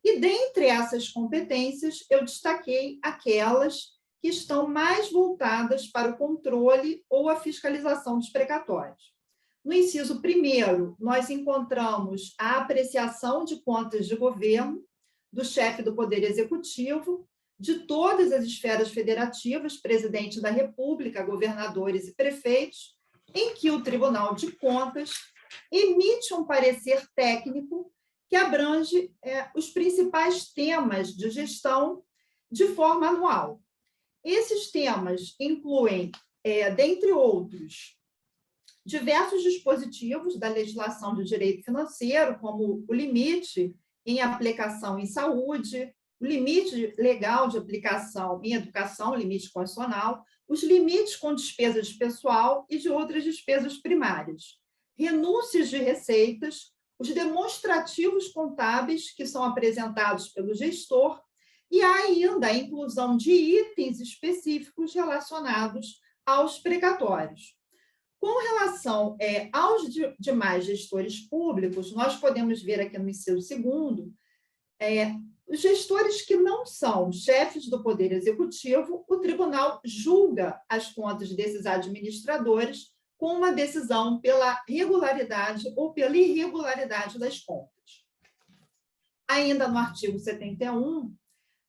e dentre essas competências eu destaquei aquelas que estão mais voltadas para o controle ou a fiscalização dos precatórios. No inciso 1º, nós encontramos a apreciação de contas de governo do chefe do Poder Executivo, de todas as esferas federativas, presidente da República, governadores e prefeitos, em que o Tribunal de Contas emite um parecer técnico que abrange os principais temas de gestão de forma anual. Esses temas incluem, dentre outros, diversos dispositivos da legislação do direito financeiro, como o limite em aplicação em saúde, o limite legal de aplicação em educação, limite constitucional, os limites com despesas de pessoal e de outras despesas primárias, renúncias de receitas, os demonstrativos contábeis que são apresentados pelo gestor e há ainda a inclusão de itens específicos relacionados aos precatórios. Com relação aos demais gestores públicos, nós podemos ver aqui no inciso 2º, os gestores que não são chefes do Poder Executivo, o tribunal julga as contas desses administradores com uma decisão pela regularidade ou pela irregularidade das contas. Ainda no artigo 71,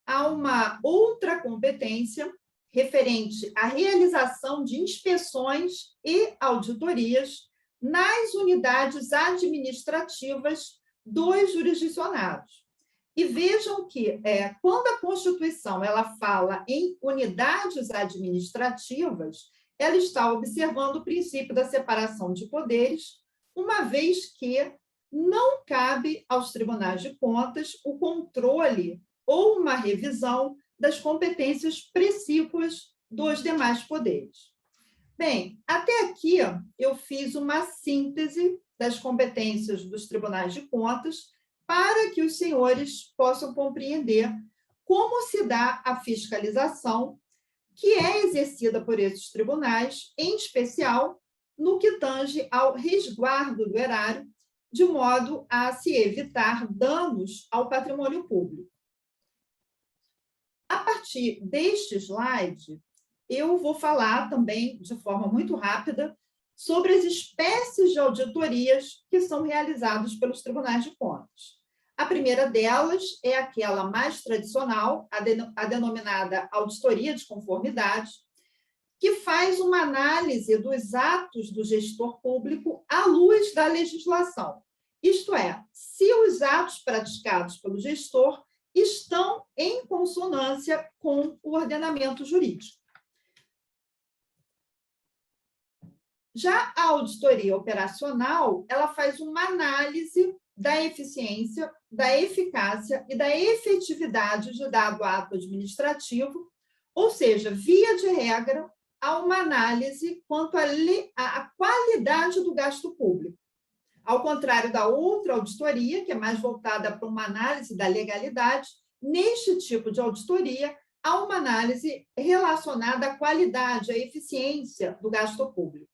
há uma outra competência referente à realização de inspeções e auditorias nas unidades administrativas dos jurisdicionados. E vejam que, quando a Constituição ela fala em unidades administrativas, ela está observando o princípio da separação de poderes, uma vez que não cabe aos tribunais de contas o controle ou uma revisão das competências precípuas dos demais poderes. Bem, até aqui eu fiz uma síntese das competências dos tribunais de contas para que os senhores possam compreender como se dá a fiscalização que é exercida por esses tribunais, em especial no que tange ao resguardo do erário, de modo a se evitar danos ao patrimônio público. A partir deste slide, eu vou falar também, de forma muito rápida, sobre as espécies de auditorias que são realizadas pelos tribunais de contas. A primeira delas é aquela mais tradicional, a denominada auditoria de conformidade, que faz uma análise dos atos do gestor público à luz da legislação. Isto é, se os atos praticados pelo gestor estão em consonância com o ordenamento jurídico. Já a auditoria operacional, ela faz uma análise da eficiência, da eficácia e da efetividade de dado ato administrativo, ou seja, via de regra, há uma análise quanto à qualidade do gasto público. Ao contrário da outra auditoria, que é mais voltada para uma análise da legalidade, neste tipo de auditoria, há uma análise relacionada à qualidade, à eficiência do gasto público.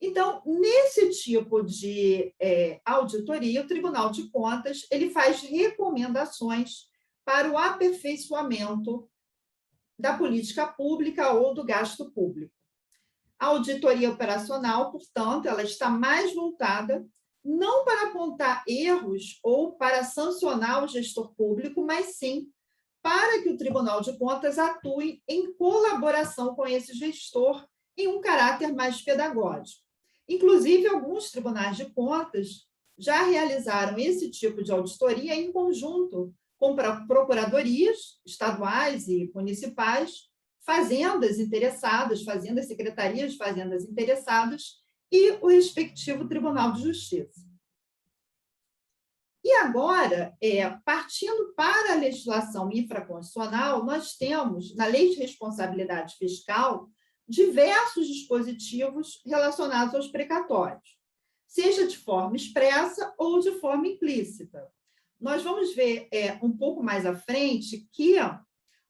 Então, nesse tipo de auditoria, o Tribunal de Contas ele faz recomendações para o aperfeiçoamento da política pública ou do gasto público. A auditoria operacional, portanto, ela está mais voltada não para apontar erros ou para sancionar o gestor público, mas sim para que o Tribunal de Contas atue em colaboração com esse gestor em um caráter mais pedagógico. Inclusive, alguns tribunais de contas já realizaram esse tipo de auditoria em conjunto com procuradorias estaduais e municipais, fazendas interessadas, secretarias de fazendas interessadas e o respectivo Tribunal de Justiça. E agora, partindo para a legislação infraconstitucional, nós temos, na Lei de Responsabilidade Fiscal, diversos dispositivos relacionados aos precatórios, seja de forma expressa ou de forma implícita. Nós vamos ver um pouco mais à frente que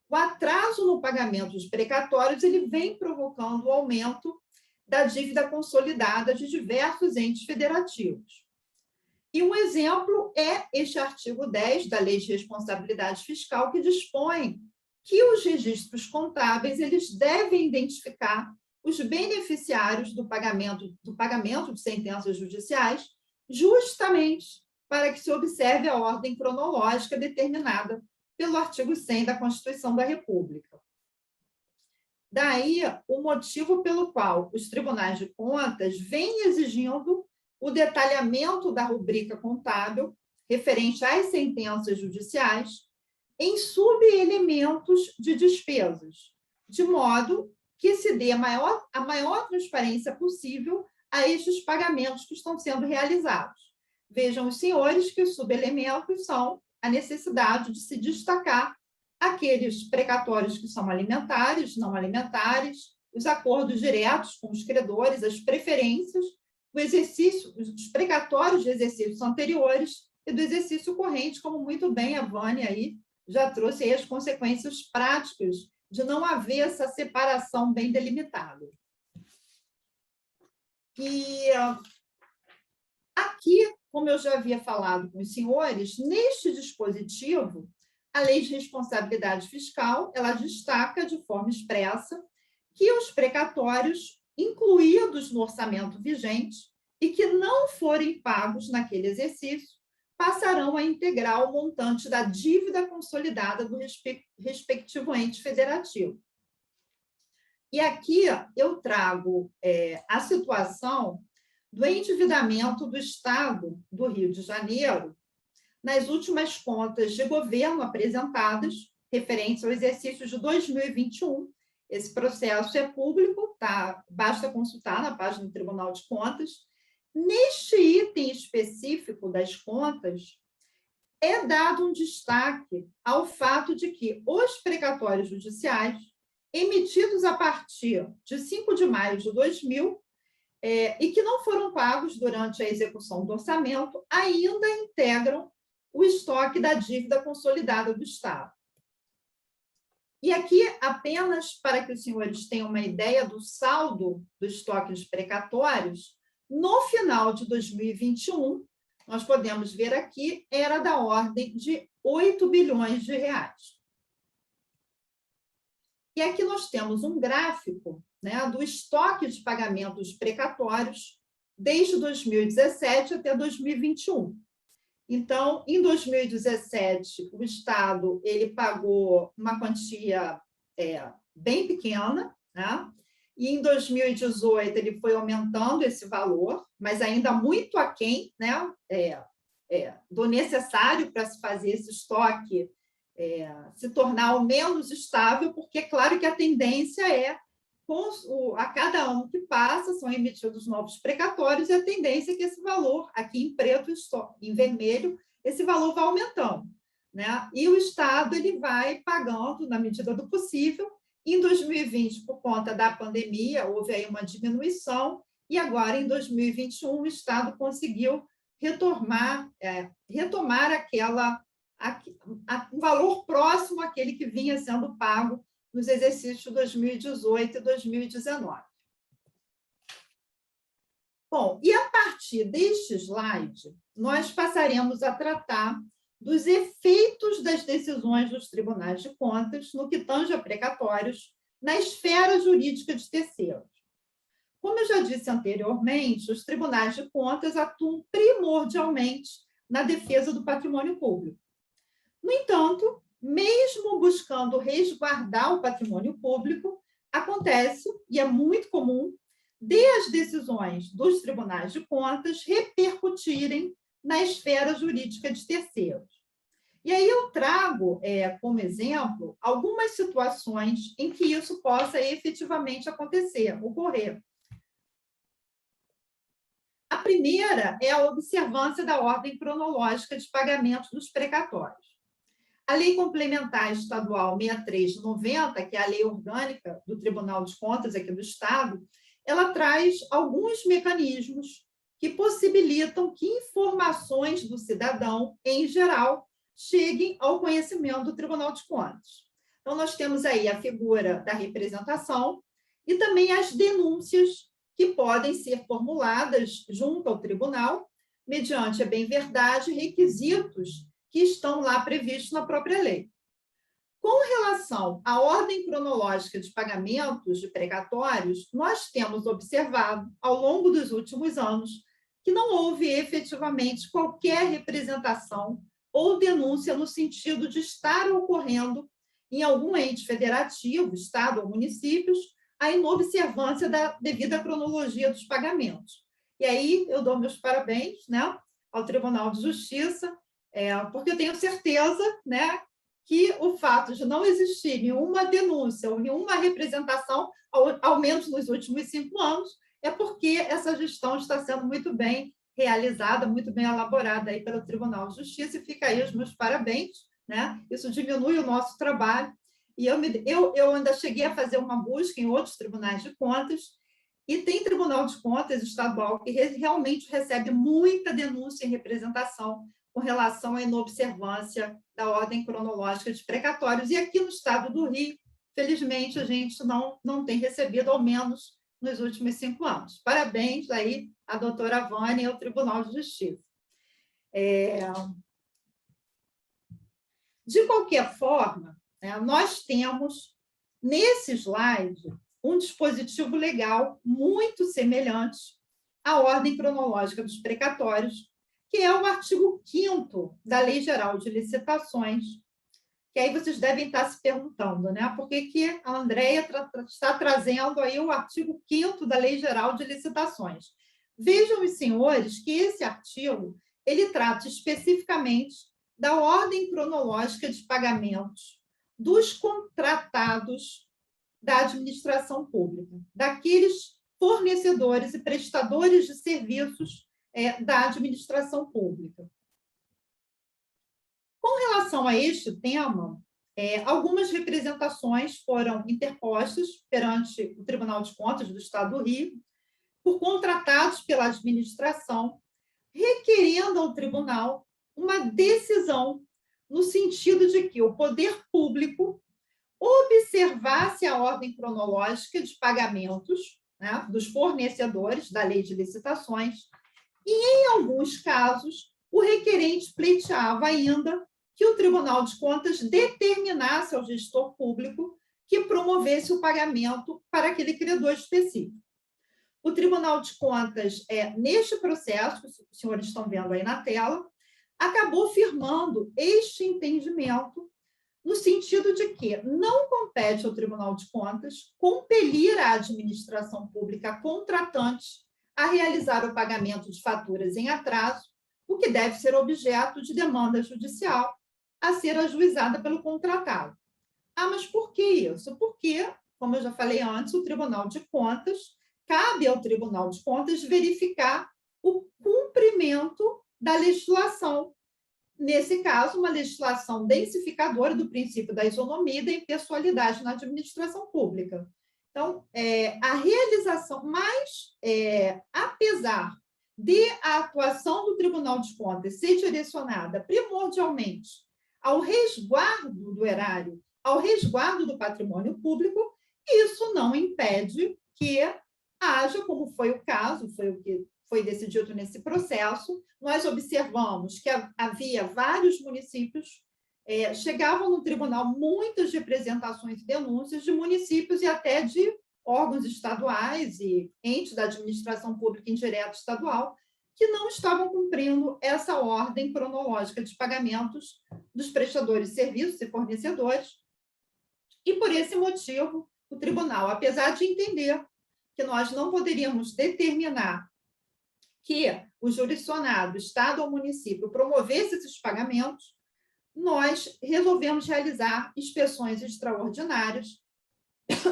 o atraso no pagamento dos precatórios ele vem provocando o aumento da dívida consolidada de diversos entes federativos. E um exemplo é este artigo 10 da Lei de Responsabilidade Fiscal, que dispõe que os registros contábeis eles devem identificar os beneficiários do pagamento de sentenças judiciais, justamente para que se observe a ordem cronológica determinada pelo artigo 100 da Constituição da República. Daí, o motivo pelo qual os tribunais de contas vêm exigindo o detalhamento da rubrica contábil referente às sentenças judiciais em subelementos de despesas, de modo que se dê a maior transparência possível a estes pagamentos que estão sendo realizados. Vejam os senhores que os subelementos são a necessidade de se destacar aqueles precatórios que são alimentares, não alimentares, os acordos diretos com os credores, as preferências, os precatórios de exercícios anteriores e do exercício corrente, como muito bem a Vânia aí já trouxe aí as consequências práticas de não haver essa separação bem delimitada. E aqui, como eu já havia falado com os senhores, neste dispositivo, a Lei de Responsabilidade Fiscal, ela destaca de forma expressa que os precatórios incluídos no orçamento vigente e que não forem pagos naquele exercício, passarão a integrar o montante da dívida consolidada do respectivo ente federativo. E aqui eu trago a situação do endividamento do Estado do Rio de Janeiro nas últimas contas de governo apresentadas, referentes ao exercício de 2021. Esse processo é público, tá? Basta consultar na página do Tribunal de Contas. Neste item específico das contas, é dado um destaque ao fato de que os precatórios judiciais, emitidos a partir de 5 de maio de 2000, e que não foram pagos durante a execução do orçamento, ainda integram o estoque da dívida consolidada do Estado. E aqui, apenas para que os senhores tenham uma ideia do saldo do estoque de precatórios, no final de 2021, nós podemos ver aqui, era da ordem de 8 bilhões de reais. E aqui nós temos um gráfico, né, do estoque de pagamentos precatórios desde 2017 até 2021. Então, em 2017, o Estado ele pagou uma quantia bem pequena, né? E em 2018 ele foi aumentando esse valor, mas ainda muito aquém, né? Do necessário para se fazer esse estoque se tornar o menos estável, porque é claro que a tendência a cada ano que passa, são emitidos novos precatórios, e a tendência é que esse valor, aqui em preto, em vermelho, esse valor vai aumentando, né? E o Estado ele vai pagando na medida do possível. Em 2020, por conta da pandemia, houve aí uma diminuição, e agora, em 2021, o Estado conseguiu retomar um valor próximo àquele que vinha sendo pago nos exercícios 2018 e 2019. Bom, e a partir deste slide, nós passaremos a tratar dos efeitos das decisões dos tribunais de contas no que tange a precatórios na esfera jurídica de terceiros. Como eu já disse anteriormente, os tribunais de contas atuam primordialmente na defesa do patrimônio público. No entanto, mesmo buscando resguardar o patrimônio público, acontece, e é muito comum, as decisões dos tribunais de contas repercutirem na esfera jurídica de terceiros. E aí eu trago, como exemplo, algumas situações em que isso possa efetivamente ocorrer. A primeira é a observância da ordem cronológica de pagamento dos precatórios. A Lei Complementar Estadual 63 de 90, que é a lei orgânica do Tribunal de Contas aqui do Estado, ela traz alguns mecanismos que possibilitam que informações do cidadão, em geral, cheguem ao conhecimento do Tribunal de Contas. Então, nós temos aí a figura da representação e também as denúncias que podem ser formuladas junto ao tribunal, mediante a bem-verdade e requisitos que estão lá previstos na própria lei. Com relação à ordem cronológica de pagamentos de precatórios, nós temos observado, ao longo dos últimos anos, que não houve efetivamente qualquer representação ou denúncia no sentido de estar ocorrendo em algum ente federativo, Estado ou municípios, a inobservância da devida cronologia dos pagamentos. E aí eu dou meus parabéns, né, ao Tribunal de Justiça, porque eu tenho certeza, né, que o fato de não existir nenhuma denúncia ou nenhuma representação, ao menos nos últimos 5 anos, é porque essa gestão está sendo muito bem realizada, muito bem elaborada aí pelo Tribunal de Justiça, e fica aí os meus parabéns, né? Isso diminui o nosso trabalho. E eu ainda cheguei a fazer uma busca em outros tribunais de contas, e tem Tribunal de Contas estadual que realmente recebe muita denúncia em representação com relação à inobservância da ordem cronológica de precatórios. E aqui no estado do Rio, felizmente, a gente não tem recebido, ao menos nos últimos 5 anos. Parabéns aí à doutora Vânia e ao Tribunal de Justiça. De qualquer forma, nós temos, nesse slide, um dispositivo legal muito semelhante à ordem cronológica dos precatórios, que é o artigo 5º da Lei Geral de Licitações, que aí vocês devem estar se perguntando, né? Por que a Andréia está trazendo aí o artigo 5º da Lei Geral de Licitações? Vejam, os senhores, que esse artigo ele trata especificamente da ordem cronológica de pagamentos dos contratados da administração pública, daqueles fornecedores e prestadores de serviços da administração pública. Com relação a este tema, algumas representações foram interpostas perante o Tribunal de Contas do Estado do Rio por contratados pela administração, requerendo ao tribunal uma decisão no sentido de que o poder público observasse a ordem cronológica de pagamentos, né, dos fornecedores da Lei de Licitações, e, em alguns casos, o requerente pleiteava ainda que o Tribunal de Contas determinasse ao gestor público que promovesse o pagamento para aquele credor específico. O Tribunal de Contas, neste processo, que os senhores estão vendo aí na tela, acabou firmando este entendimento no sentido de que não compete ao Tribunal de Contas compelir a administração pública contratante a realizar o pagamento de faturas em atraso, o que deve ser objeto de demanda judicial a ser ajuizada pelo contratado. Ah, mas por que isso? Porque, como eu já falei antes, o Tribunal de Contas, cabe ao Tribunal de Contas verificar o cumprimento da legislação. Nesse caso, uma legislação densificadora do princípio da isonomia e da impessoalidade na administração pública. Então, a realização, mas, apesar de a atuação do Tribunal de Contas ser direcionada primordialmente ao resguardo do erário, ao resguardo do patrimônio público, isso não impede que haja, como foi o caso, foi o que foi decidido nesse processo. Nós observamos que havia vários municípios, chegavam no tribunal muitas representações e denúncias de municípios e até de órgãos estaduais e entes da administração pública indireta estadual que não estavam cumprindo essa ordem cronológica de pagamentos dos prestadores de serviços e fornecedores. E, por esse motivo, o tribunal, apesar de entender que nós não poderíamos determinar que o jurisdicionado, Estado ou município, promovesse esses pagamentos, nós resolvemos realizar inspeções extraordinárias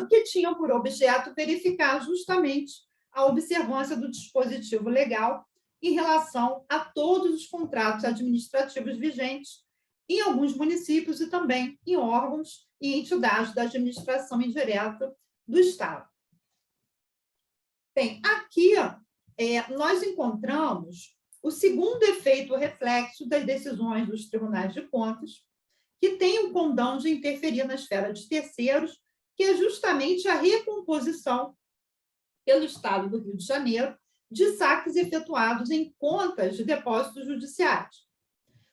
que tinham por objeto verificar justamente a observância do dispositivo legal em relação a todos os contratos administrativos vigentes em alguns municípios e também em órgãos e entidades da administração indireta do Estado. Bem, aqui nós encontramos o segundo efeito reflexo das decisões dos tribunais de contas, que tem o condão de interferir na esfera de terceiros, que é justamente a recomposição pelo Estado do Rio de Janeiro de saques efetuados em contas de depósitos judiciais.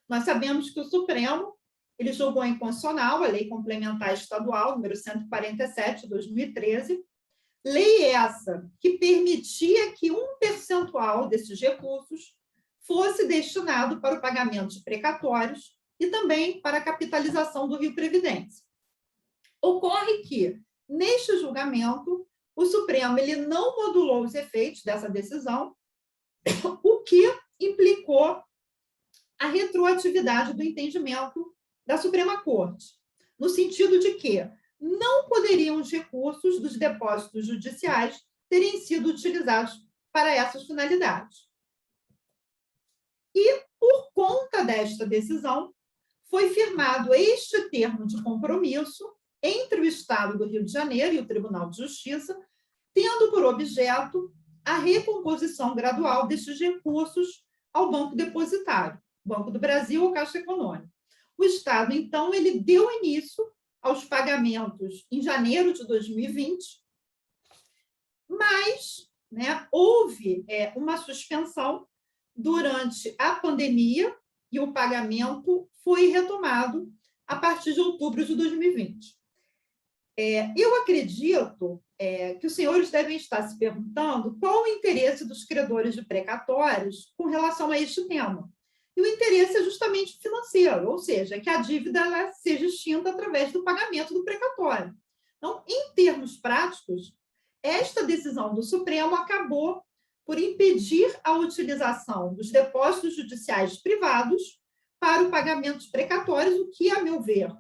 Nós sabemos que o Supremo ele julgou inconstitucional a Lei Complementar Estadual, número 147, de 2013, lei essa que permitia que um percentual desses recursos fosse destinado para o pagamento de precatórios e também para a capitalização do Rio Previdência. Ocorre que, neste julgamento, o Supremo ele não modulou os efeitos dessa decisão, o que implicou a retroatividade do entendimento da Suprema Corte, no sentido de que não poderiam os recursos dos depósitos judiciais terem sido utilizados para essas finalidades. E, por conta desta decisão, foi firmado este termo de compromisso entre o Estado do Rio de Janeiro e o Tribunal de Justiça, tendo por objeto a recomposição gradual destes recursos ao Banco Depositário, Banco do Brasil ou Caixa Econômica. O Estado, então, ele deu início aos pagamentos em janeiro de 2020, mas houve uma suspensão durante a pandemia e o pagamento foi retomado a partir de outubro de 2020. Eu acredito que os senhores devem estar se perguntando qual o interesse dos credores de precatórios com relação a este tema. E o interesse é justamente financeiro, ou seja, que a dívida ela seja extinta através do pagamento do precatório. Então, em termos práticos, esta decisão do Supremo acabou por impedir a utilização dos depósitos judiciais privados para o pagamento de precatórios, o que, a meu ver,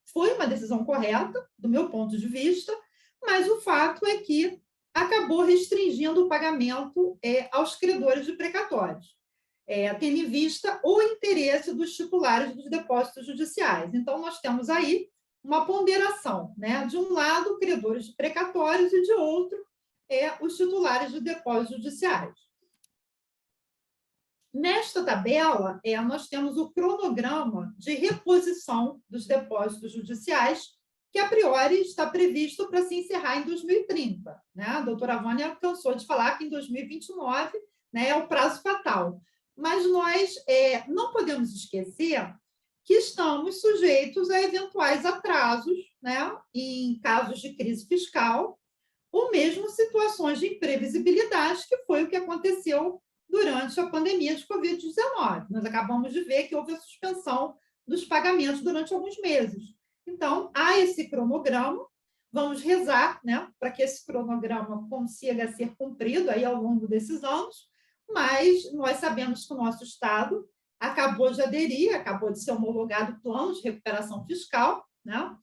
foi uma decisão correta, do meu ponto de vista, mas o fato é que acabou restringindo o pagamento aos credores de precatórios, tendo em vista o interesse dos titulares dos depósitos judiciais. Então, nós temos aí uma ponderação, de um lado, credores de precatórios, e de outro, os titulares de depósitos judiciais. Nesta tabela, nós temos o cronograma de reposição dos depósitos judiciais, que, a priori, está previsto para se encerrar em 2030. A doutora Vânia cansou de falar que em 2029 é o prazo fatal. Mas nós não podemos esquecer que estamos sujeitos a eventuais atrasos, em casos de crise fiscal, ou mesmo situações de imprevisibilidade, que foi o que aconteceu durante a pandemia de Covid-19. Nós acabamos de ver que houve a suspensão dos pagamentos durante alguns meses. Então, há esse cronograma, vamos rezar, né, para que esse cronograma consiga ser cumprido aí ao longo desses anos, mas nós sabemos que o nosso Estado acabou de aderir, acabou de ser homologado o plano de recuperação fiscal, né?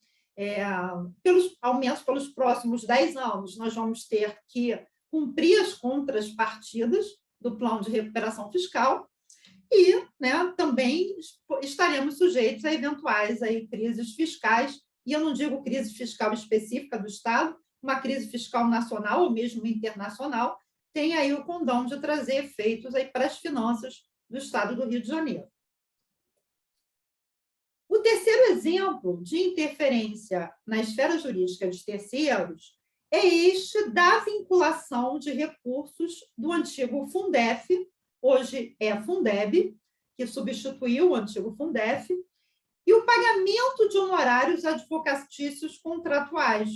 Ao menos pelos próximos 10 anos, nós vamos ter que cumprir as contrapartidas do plano de recuperação fiscal e, né, também estaremos sujeitos a eventuais aí, crises fiscais, e eu não digo crise fiscal específica do Estado, uma crise fiscal nacional ou mesmo internacional, tem aí o condão de trazer efeitos aí para as finanças do Estado do Rio de Janeiro. O terceiro exemplo de interferência na esfera jurídica de terceiros é este da vinculação de recursos do antigo Fundef, hoje é Fundeb, que substituiu o antigo Fundef, e o pagamento de honorários advocatícios contratuais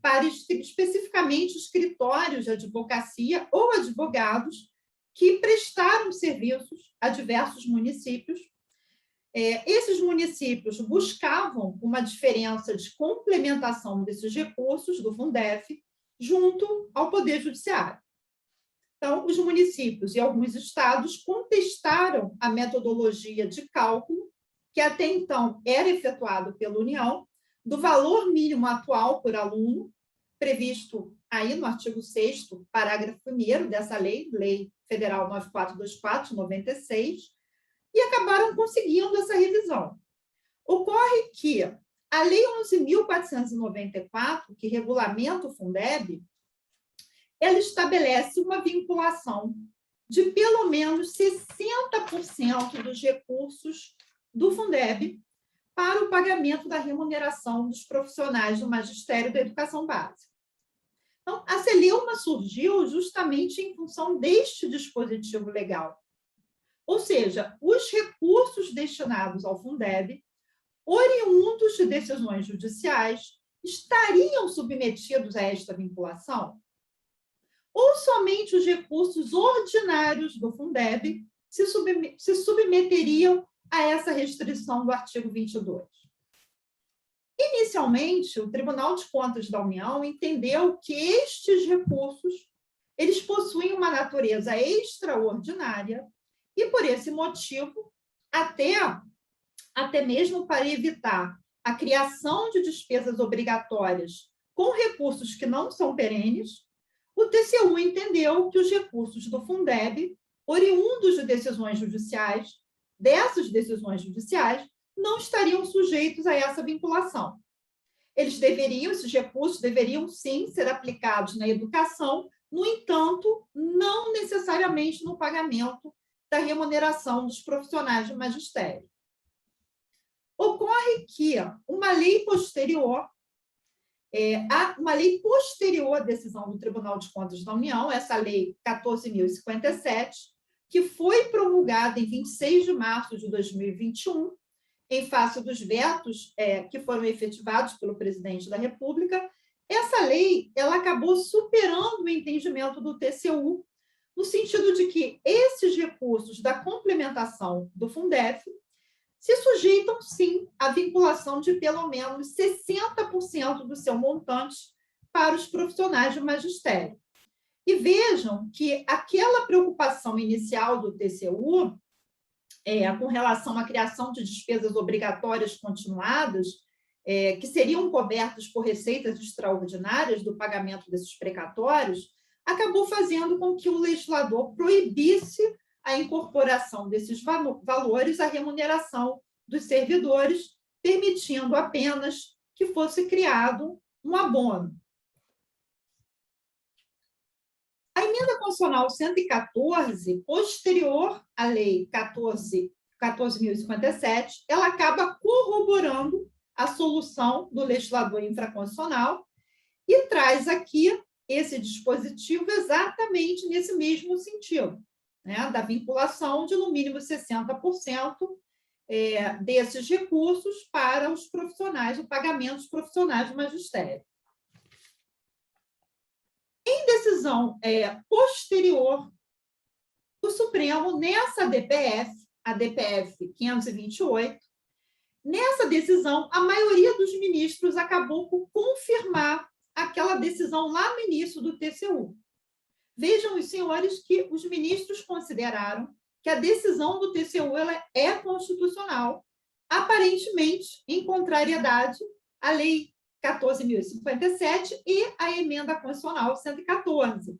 para especificamente escritórios de advocacia ou advogados que prestaram serviços a diversos municípios. Esses municípios buscavam uma diferença de complementação desses recursos do Fundef junto ao Poder Judiciário. Então, os municípios e alguns estados contestaram a metodologia de cálculo que até então era efetuado pela União, do valor mínimo atual por aluno, previsto aí no artigo 6º, parágrafo 1º dessa lei, Lei Federal 9424 de 96, e acabaram conseguindo essa revisão. Ocorre que a Lei 11.494, que regulamenta o Fundeb, ela estabelece uma vinculação de pelo menos 60% dos recursos do Fundeb para o pagamento da remuneração dos profissionais do magistério da educação básica. Então, a celeuma surgiu justamente em função deste dispositivo legal. Ou seja, os recursos destinados ao Fundeb, oriundos de decisões judiciais, estariam submetidos a esta vinculação? Ou somente os recursos ordinários do Fundeb se submeteriam a essa restrição do artigo 22? Inicialmente, o Tribunal de Contas da União entendeu que estes recursos eles possuem uma natureza extraordinária e, por esse motivo, até mesmo para evitar a criação de despesas obrigatórias com recursos que não são perenes, o TCU entendeu que os recursos do Fundeb, oriundos de decisões judiciais, dessas decisões judiciais, não estariam sujeitos a essa vinculação. Esses recursos deveriam, sim, ser aplicados na educação, no entanto, não necessariamente no pagamento da remuneração dos profissionais do magistério. Ocorre que uma lei posterior à decisão do Tribunal de Contas da União, essa lei 14.057, que foi promulgada em 26 de março de 2021, em face dos vetos que foram efetivados pelo presidente da República, essa lei ela acabou superando o entendimento do TCU, no sentido de que esses recursos da complementação do Fundef se sujeitam, sim, à vinculação de pelo menos 60% do seu montante para os profissionais do magistério. E vejam que aquela preocupação inicial do TCU, com relação à criação de despesas obrigatórias continuadas, que seriam cobertas por receitas extraordinárias do pagamento desses precatórios, acabou fazendo com que o legislador proibisse a incorporação desses valores à remuneração dos servidores, permitindo apenas que fosse criado um abono. A Emenda Constitucional 114, posterior à Lei 14.057, ela acaba corroborando a solução do legislador infraconstitucional e traz aqui esse dispositivo exatamente nesse mesmo sentido, né, da vinculação de, no mínimo, 60% desses recursos para os profissionais, o pagamento dos profissionais do magistério. Em decisão posterior o Supremo, nessa DPF, a DPF 528, nessa decisão, a maioria dos ministros acabou por confirmar aquela decisão lá no início do TCU. Vejam, os senhores, que os ministros consideraram que a decisão do TCU ela é constitucional, aparentemente em contrariedade à Lei 14.057 e à Emenda Constitucional 114.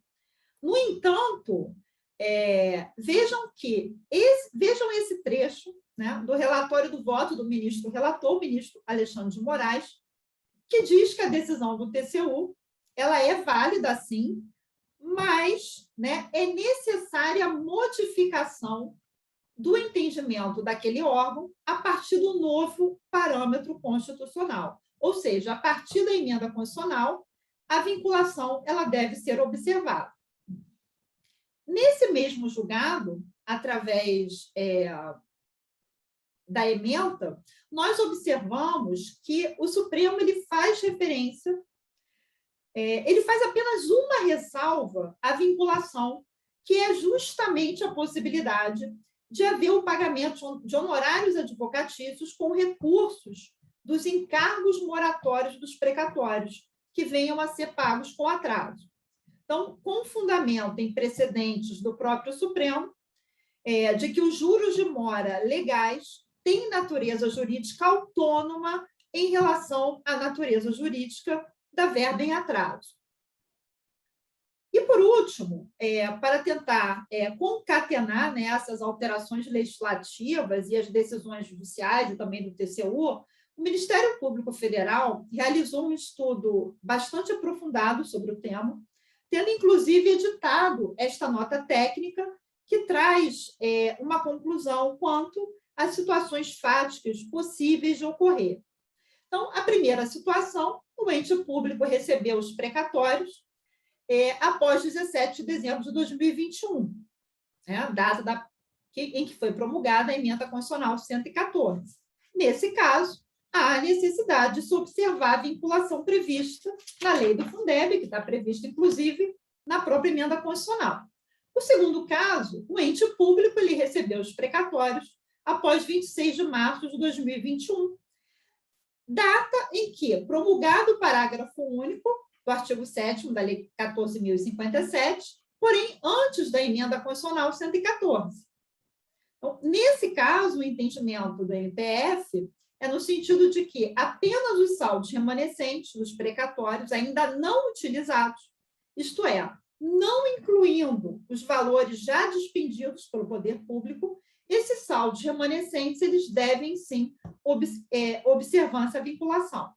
No entanto, vejam esse trecho, né, do relatório do voto do ministro relator, o ministro Alexandre de Moraes, que diz que a decisão do TCU ela é válida, sim, mas, né, é necessária a modificação do entendimento daquele órgão a partir do novo parâmetro constitucional. Ou seja, a partir da emenda constitucional, a vinculação ela deve ser observada. Nesse mesmo julgado, através da ementa, nós observamos que o Supremo ele faz referência, ele faz apenas uma ressalva à vinculação, que é justamente a possibilidade de haver o pagamento de honorários advocatícios com recursos dos encargos moratórios dos precatórios, que venham a ser pagos com atraso. Então, com fundamento em precedentes do próprio Supremo, de que os juros de mora legais têm natureza jurídica autônoma em relação à natureza jurídica da verba em atraso. E, por último, para tentar concatenar, né, essas alterações legislativas e as decisões judiciais e também do TCU, o Ministério Público Federal realizou um estudo bastante aprofundado sobre o tema, tendo, inclusive, editado esta nota técnica que traz uma conclusão quanto às situações fáticas possíveis de ocorrer. Então, a primeira situação, o ente público recebeu os precatórios após 17 de dezembro de 2021, né, a data em que foi promulgada a Emenda Constitucional 114. Nesse caso, há a necessidade de se observar a vinculação prevista na lei do Fundeb, que está prevista, inclusive, na própria Emenda Constitucional. O segundo caso, o ente público ele recebeu os precatórios após 26 de março de 2021, data em que, promulgado o parágrafo único do artigo 7º da Lei 14.057, porém, antes da Emenda Constitucional 114. Então, nesse caso, o entendimento do MPF é no sentido de que apenas os saldos remanescentes dos precatórios ainda não utilizados, isto é, não incluindo os valores já despendidos pelo poder público, esses saldos remanescentes eles devem, sim, observância à vinculação.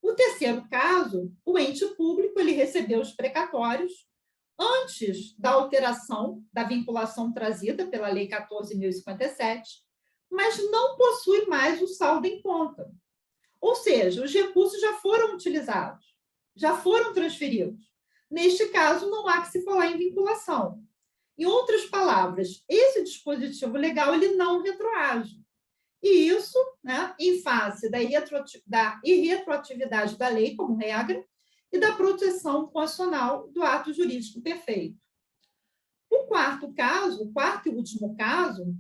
O terceiro caso, o ente público ele recebeu os precatórios antes da alteração da vinculação trazida pela Lei 14.057, mas não possui mais o saldo em conta. Ou seja, os recursos já foram utilizados, já foram transferidos. Neste caso, não há que se falar em vinculação. Em outras palavras, esse dispositivo legal ele não retroage. E isso, né, em face da irretroatividade da lei como regra e da proteção constitucional do ato jurídico perfeito. O quarto caso, o quarto e último caso,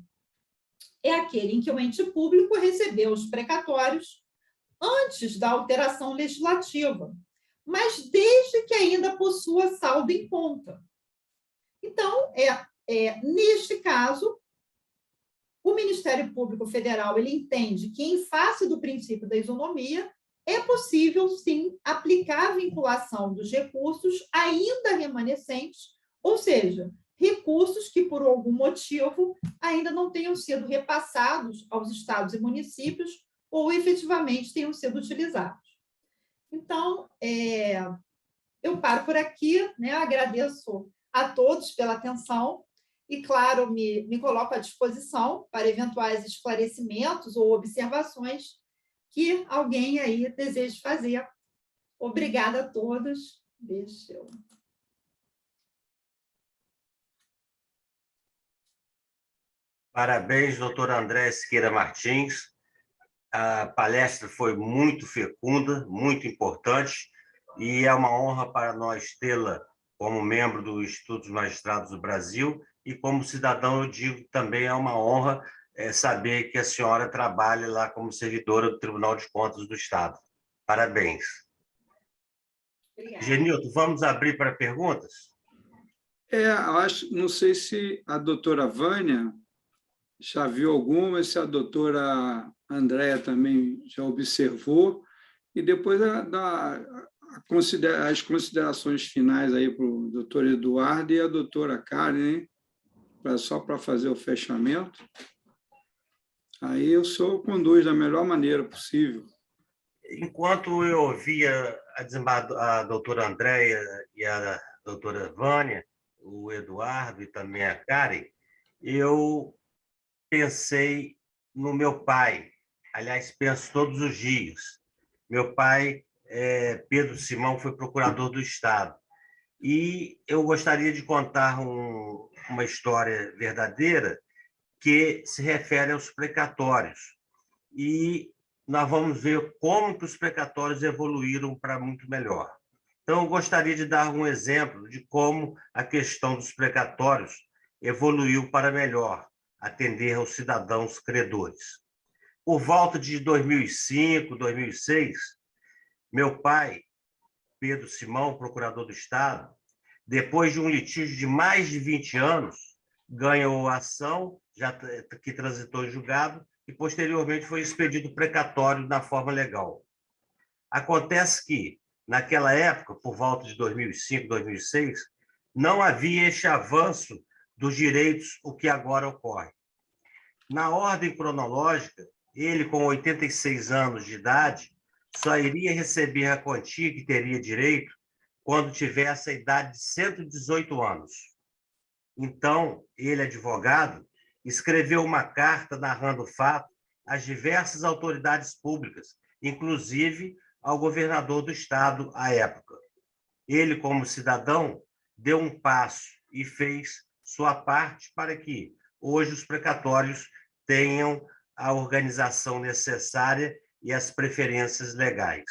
é aquele em que o ente público recebeu os precatórios antes da alteração legislativa, mas desde que ainda possua saldo em conta. Então, neste caso, o Ministério Público Federal ele entende que, em face do princípio da isonomia, é possível, sim, aplicar a vinculação dos recursos ainda remanescentes, ou seja, recursos que, por algum motivo, ainda não tenham sido repassados aos estados e municípios ou efetivamente tenham sido utilizados. Então, eu paro por aqui, né? Agradeço a todos pela atenção e, claro, me coloco à disposição para eventuais esclarecimentos ou observações que alguém aí deseje fazer. Obrigada a todos. Deixa eu... Parabéns, doutora Andréa Siqueira Martins. A palestra foi muito fecunda, muito importante, e é uma honra para nós tê-la como membro do Instituto dos Magistrados do Brasil e como cidadão eu digo que também é uma honra saber que a senhora trabalha lá como servidora do Tribunal de Contas do Estado. Parabéns. Obrigada. Genilton, vamos abrir para perguntas? Não sei se a doutora Vânia já viu alguma, se a doutora Andréia também já observou, e depois as considerações finais aí para o doutor Eduardo e a doutora Karen, só para fazer o fechamento. Aí eu conduz da melhor maneira possível. Enquanto eu ouvia a doutora Andréia e a doutora Vânia, o Eduardo e também a Karen, eu pensei no meu pai. Aliás, penso todos os dias. Meu pai, Pedro Simão, foi procurador do Estado. E eu gostaria de contar uma história verdadeira que se refere aos precatórios. E nós vamos ver como que os precatórios evoluíram para muito melhor. Então, eu gostaria de dar um exemplo de como a questão dos precatórios evoluiu para melhor, atender aos cidadãos credores. Por volta de 2005, 2006, meu pai, Pedro Simão, procurador do Estado, depois de um litígio de mais de 20 anos, ganhou a ação, que transitou em julgado, e posteriormente foi expedido precatório na forma legal. Acontece que, naquela época, por volta de 2005, 2006, não havia este avanço dos direitos, o que agora ocorre. Na ordem cronológica, ele, com 86 anos de idade, só iria receber a quantia que teria direito quando tivesse a idade de 118 anos. Então, ele, advogado, escreveu uma carta narrando o fato às diversas autoridades públicas, inclusive ao governador do estado à época. Ele, como cidadão, deu um passo e fez sua parte para que hoje os precatórios tenham a organização necessária e as preferências legais.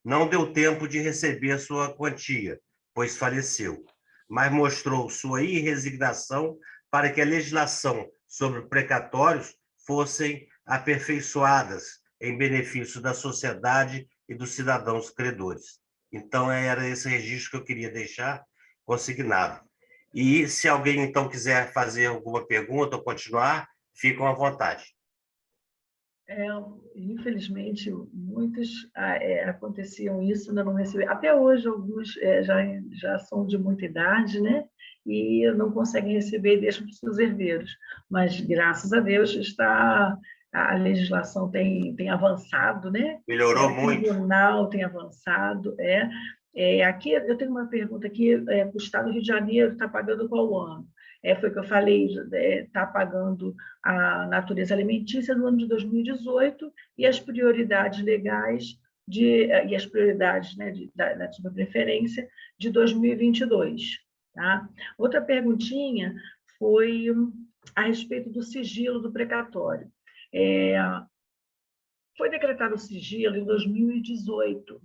Não deu tempo de receber sua quantia, pois faleceu, mas mostrou sua irresignação para que a legislação sobre precatórios fossem aperfeiçoadas em benefício da sociedade e dos cidadãos credores. Então, era esse registro que eu queria deixar consignado. E se alguém, então, quiser fazer alguma pergunta ou continuar, ficam à vontade. Infelizmente, muitos aconteciam isso, ainda não recebi. Até hoje, alguns já são de muita idade, né? E não conseguem receber e deixam para os seus herdeiros. Mas, graças a Deus, a legislação tem avançado, né? Melhorou muito. O tribunal tem avançado. Aqui, eu tenho uma pergunta aqui, o Estado do Rio de Janeiro está pagando qual ano? Foi o que eu falei, está pagando a natureza alimentícia no ano de 2018 e as prioridades legais e as prioridades, né, da preferência de 2022. Tá? Outra perguntinha foi a respeito do sigilo do precatório. Foi decretado o sigilo em 2018,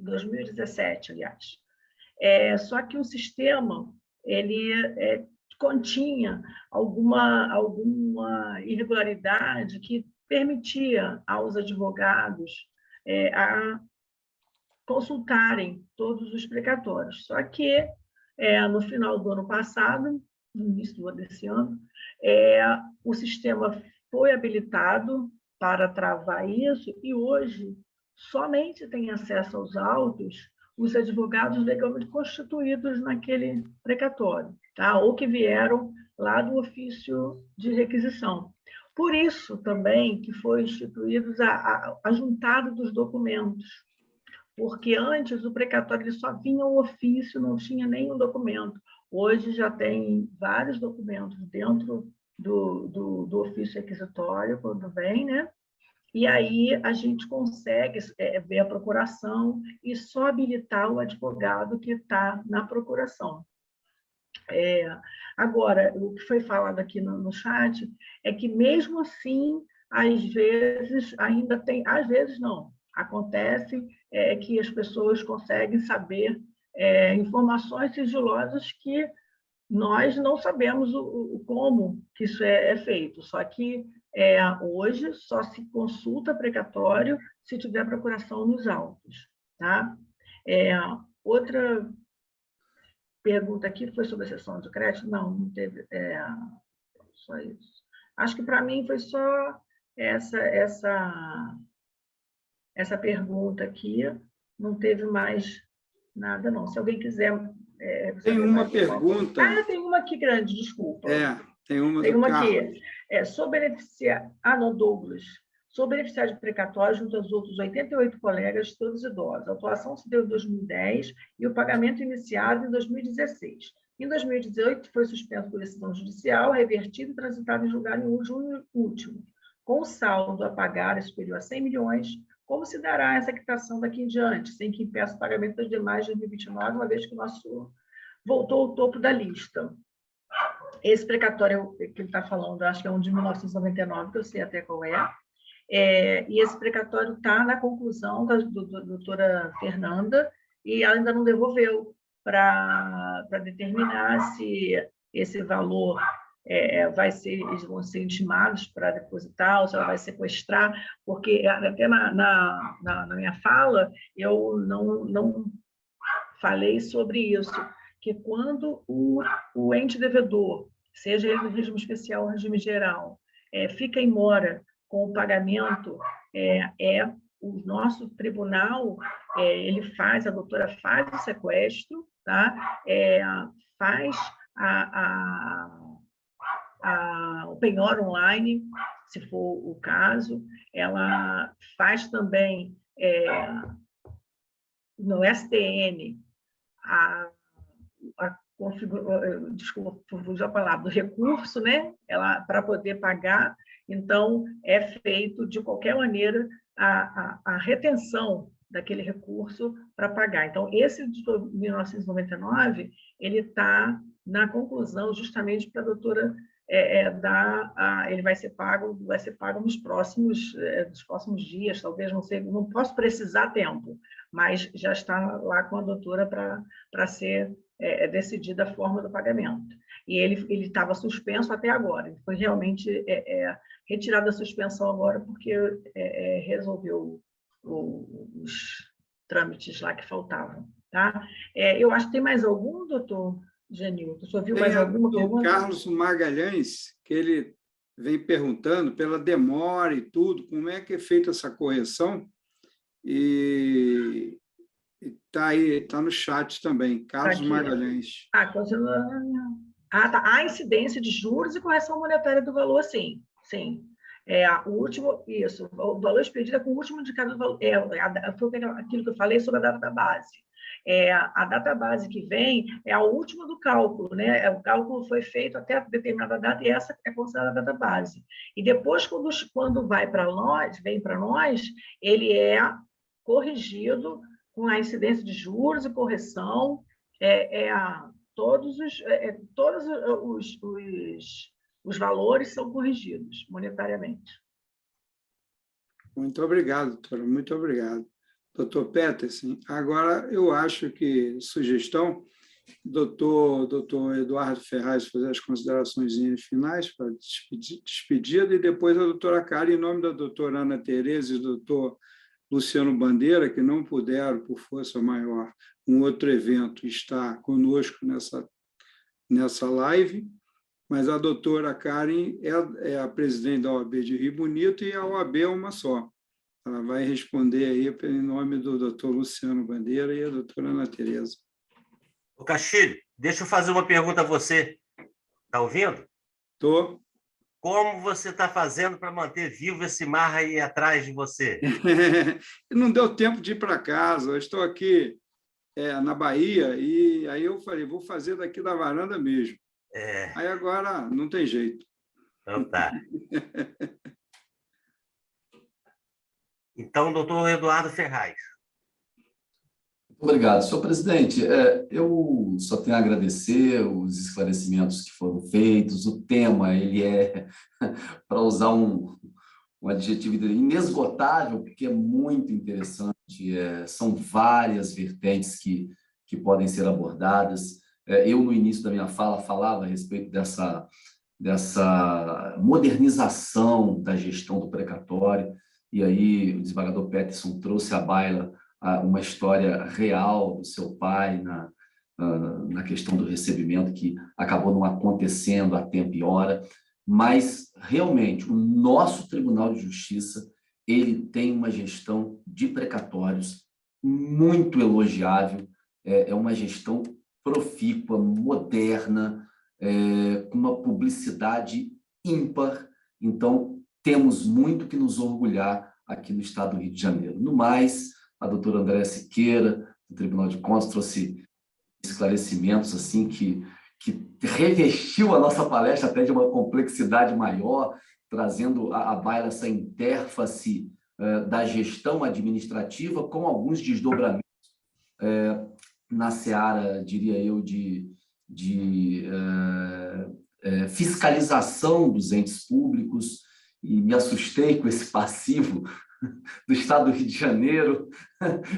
2017, aliás. Só que o sistema ele continha alguma irregularidade que permitia aos advogados a consultarem todos os precatórios. Só que, no final do ano passado, no início desse ano, o sistema foi habilitado para travar isso e hoje somente tem acesso aos autos os advogados legalmente constituídos naquele precatório, tá? Ou que vieram lá do ofício de requisição. Por isso também que foi instituído a juntada dos documentos, porque antes o precatório ele só vinha o ofício, não tinha nenhum documento. Hoje já tem vários documentos dentro do ofício requisitório, quando vem, né? E aí a gente consegue ver a procuração e só habilitar o advogado que está na procuração. Agora, o que foi falado aqui no chat é que, mesmo assim, às vezes ainda tem... Às vezes não. Acontece que as pessoas conseguem saber informações sigilosas que nós não sabemos como que isso é feito, só que hoje só se consulta precatório se tiver procuração nos autos. Tá? Outra pergunta aqui foi sobre a cessão de crédito? Não teve só isso. Acho que para mim foi só essa pergunta aqui, não teve mais nada, não. Se alguém quiser... tem uma pergunta... tem uma aqui grande, desculpa. Tem uma do Carlos. Aqui. Sou beneficiário... não, Douglas. Sou beneficiário de precatório junto aos outros 88 colegas, todos idosos. A atuação se deu em 2010 e o pagamento iniciado em 2016. Em 2018, foi suspenso por decisão judicial, revertido e transitado em julgado em junho último. Com o saldo a pagar superior a 100 milhões, como se dará essa quitação daqui em diante, sem que impeça o pagamento das demais de 2029, uma vez que o nosso voltou ao topo da lista? Esse precatório que ele está falando, acho que é um de 1999, que eu sei até qual é. E esse precatório está na conclusão da doutora Fernanda, e ela ainda não devolveu para determinar se esse valor eles vão ser intimados para depositar, ou se ela vai sequestrar, porque até na minha fala eu não falei sobre isso, que quando o ente devedor, seja ele do regime especial ou regime geral, fica em mora com o pagamento, o nosso tribunal, a doutora faz o sequestro, tá? Faz o penhor online, se for o caso, ela faz também no STN desculpa, fugiu a palavra, do recurso, né? Para poder pagar, então é feito de qualquer maneira a retenção daquele recurso para pagar. Então, esse de 1999, ele está na conclusão justamente para a doutora ele vai ser pago nos próximos dias, talvez, não sei, não posso precisar tempo, mas já está lá com a doutora para ser decidida a forma do pagamento. E ele estava suspenso até agora, ele foi realmente retirado da suspensão agora porque resolveu os trâmites lá que faltavam. Tá? Eu acho que tem mais algum, doutor Genilton? O senhor viu mais alguma pergunta? Carlos Magalhães, que ele vem perguntando pela demora e tudo, como é que é feita essa correção? E está aí, está no chat também, Carlos Magalhães. Continua. Tá. Há incidência de juros e correção monetária do valor, sim. Sim. O último, isso, o valor expedido é com o último indicador do valor. Foi aquilo que eu falei sobre a data da base. A data base que vem é a última do cálculo, né? O cálculo foi feito até determinada data e essa é considerada a data base. E depois, quando vem para nós, ele é corrigido com a incidência de juros e correção, todos os valores são corrigidos monetariamente. Muito obrigado, doutora, muito obrigado. Doutor Peterson, agora eu acho que sugestão, doutor Eduardo Ferraz fazer as considerações finais para despedida e depois a doutora Karen, em nome da doutora Ana Tereza e do doutor Luciano Bandeira, que não puderam, por força maior, um outro evento, estar conosco nessa live, mas a doutora Karen é a presidente da OAB de Rio Bonito e a OAB é uma só. Ela vai responder aí em nome do doutor Luciano Bandeira e a doutora Ana Tereza. Ô, Castilho, deixa eu fazer uma pergunta a você. Está ouvindo? Estou. Como você está fazendo para manter vivo esse mar aí atrás de você? Não deu tempo de ir para casa. Eu estou aqui na Bahia e aí eu falei, vou fazer daqui da varanda mesmo. Aí agora não tem jeito. Então tá. Então, doutor Eduardo Ferraz. Obrigado, senhor presidente. Eu só tenho a agradecer os esclarecimentos que foram feitos. O tema, ele para usar um adjetivo inesgotável, porque é muito interessante. São várias vertentes que podem ser abordadas. Eu, no início da minha fala, falava a respeito dessa modernização da gestão do precatório, e aí o desembargador Peterson trouxe à baila uma história real do seu pai na questão do recebimento, que acabou não acontecendo a tempo e hora, mas, realmente, o nosso Tribunal de Justiça ele tem uma gestão de precatórios muito elogiável, é uma gestão profícua, moderna, com uma publicidade ímpar. Então, temos muito que nos orgulhar aqui no estado do Rio de Janeiro. No mais, a doutora Andréa Siqueira, do Tribunal de Contas, trouxe esclarecimentos assim que revestiu a nossa palestra até de uma complexidade maior, trazendo à baila essa interface da gestão administrativa com alguns desdobramentos na seara, diria eu, de fiscalização dos entes públicos, e me assustei com esse passivo do estado do Rio de Janeiro,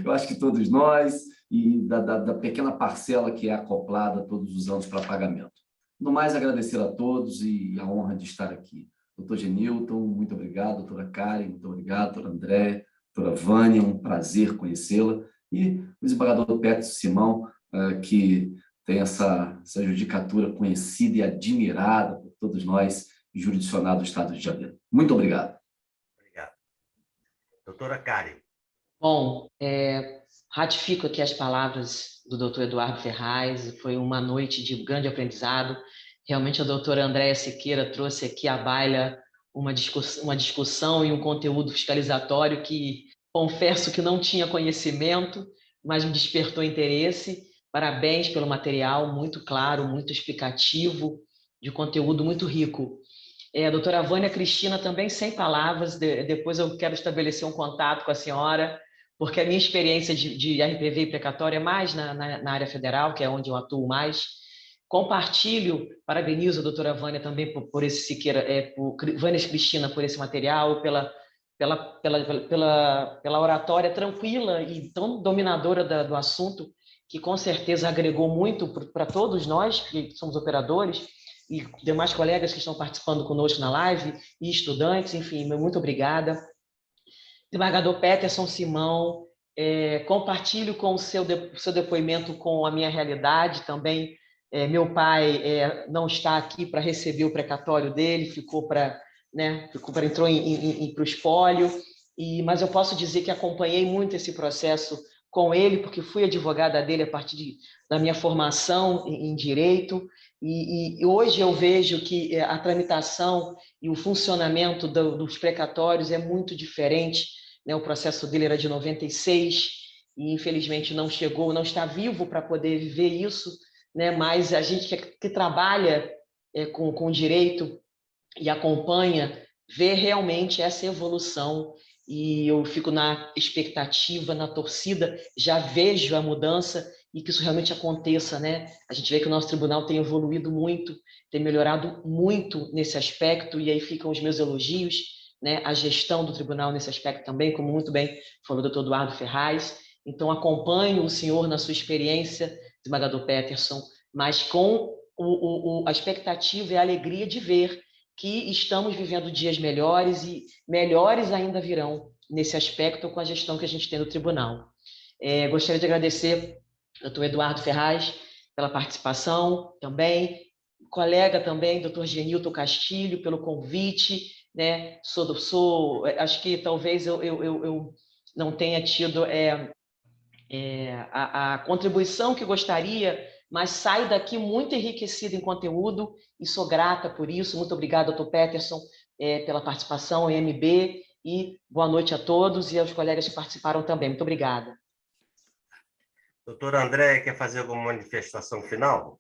eu acho que todos nós, e da pequena parcela que é acoplada todos os anos para pagamento. No mais, agradecer a todos e a honra de estar aqui. Doutor Genilton, muito obrigado. Doutora Karen, muito obrigado. Doutora André, doutora Vânia, um prazer conhecê-la. E o desembargador Peterson Simão, que tem essa judicatura conhecida e admirada por todos nós, jurisdicionado do Estado do Rio de Janeiro. Muito obrigado. Obrigado. Doutora Karen. Bom, ratifico aqui as palavras do doutor Eduardo Ferraz, foi uma noite de grande aprendizado. Realmente a doutora Andréa Siqueira trouxe aqui à baila uma discussão e um conteúdo fiscalizatório que confesso que não tinha conhecimento, mas me despertou interesse. Parabéns pelo material, muito claro, muito explicativo, de conteúdo muito rico. A doutora Vânia Cristina também sem palavras, depois eu quero estabelecer um contato com a senhora, porque a minha experiência de RPV e precatório é mais na área federal, que é onde eu atuo mais. Compartilho, parabenizo a doutora Vânia também por esse Siqueira, Vânia Cristina por esse material, pela oratória tranquila e tão dominadora do assunto, que com certeza agregou muito para todos nós, que somos operadores, e demais colegas que estão participando conosco na live, e estudantes, enfim, muito obrigada. Desembargador Peterson Simão, compartilho com o seu depoimento com a minha realidade também. Meu pai não está aqui para receber o precatório dele, entrou para o espólio, mas eu posso dizer que acompanhei muito esse processo com ele, porque fui advogada dele a partir da minha formação em direito, e hoje eu vejo que a tramitação e o funcionamento dos precatórios é muito diferente, né? O processo dele era de 96 e infelizmente não chegou, não está vivo para poder viver isso, né? Mas a gente que trabalha com direito e acompanha, vê realmente essa evolução, e eu fico na expectativa, na torcida, já vejo a mudança e que isso realmente aconteça, né? A gente vê que o nosso tribunal tem evoluído muito, tem melhorado muito nesse aspecto, e aí ficam os meus elogios, né? A gestão do tribunal nesse aspecto também, como muito bem falou o doutor Eduardo Ferraz. Então, acompanho o senhor na sua experiência, desembargador Peterson, mas com a expectativa e a alegria de ver que estamos vivendo dias melhores, e melhores ainda virão nesse aspecto com a gestão que a gente tem do tribunal. Gostaria de agradecer ao doutor Eduardo Ferraz pela participação também, colega também, doutor Genilton Castilho, pelo convite, né? Acho que talvez eu não tenha tido a contribuição que gostaria, mas saio daqui muito enriquecido em conteúdo e sou grata por isso. Muito obrigada, doutor Peterson, pela participação em MB, e boa noite a todos e aos colegas que participaram também. Muito obrigada. Doutora Andréa, quer fazer alguma manifestação final?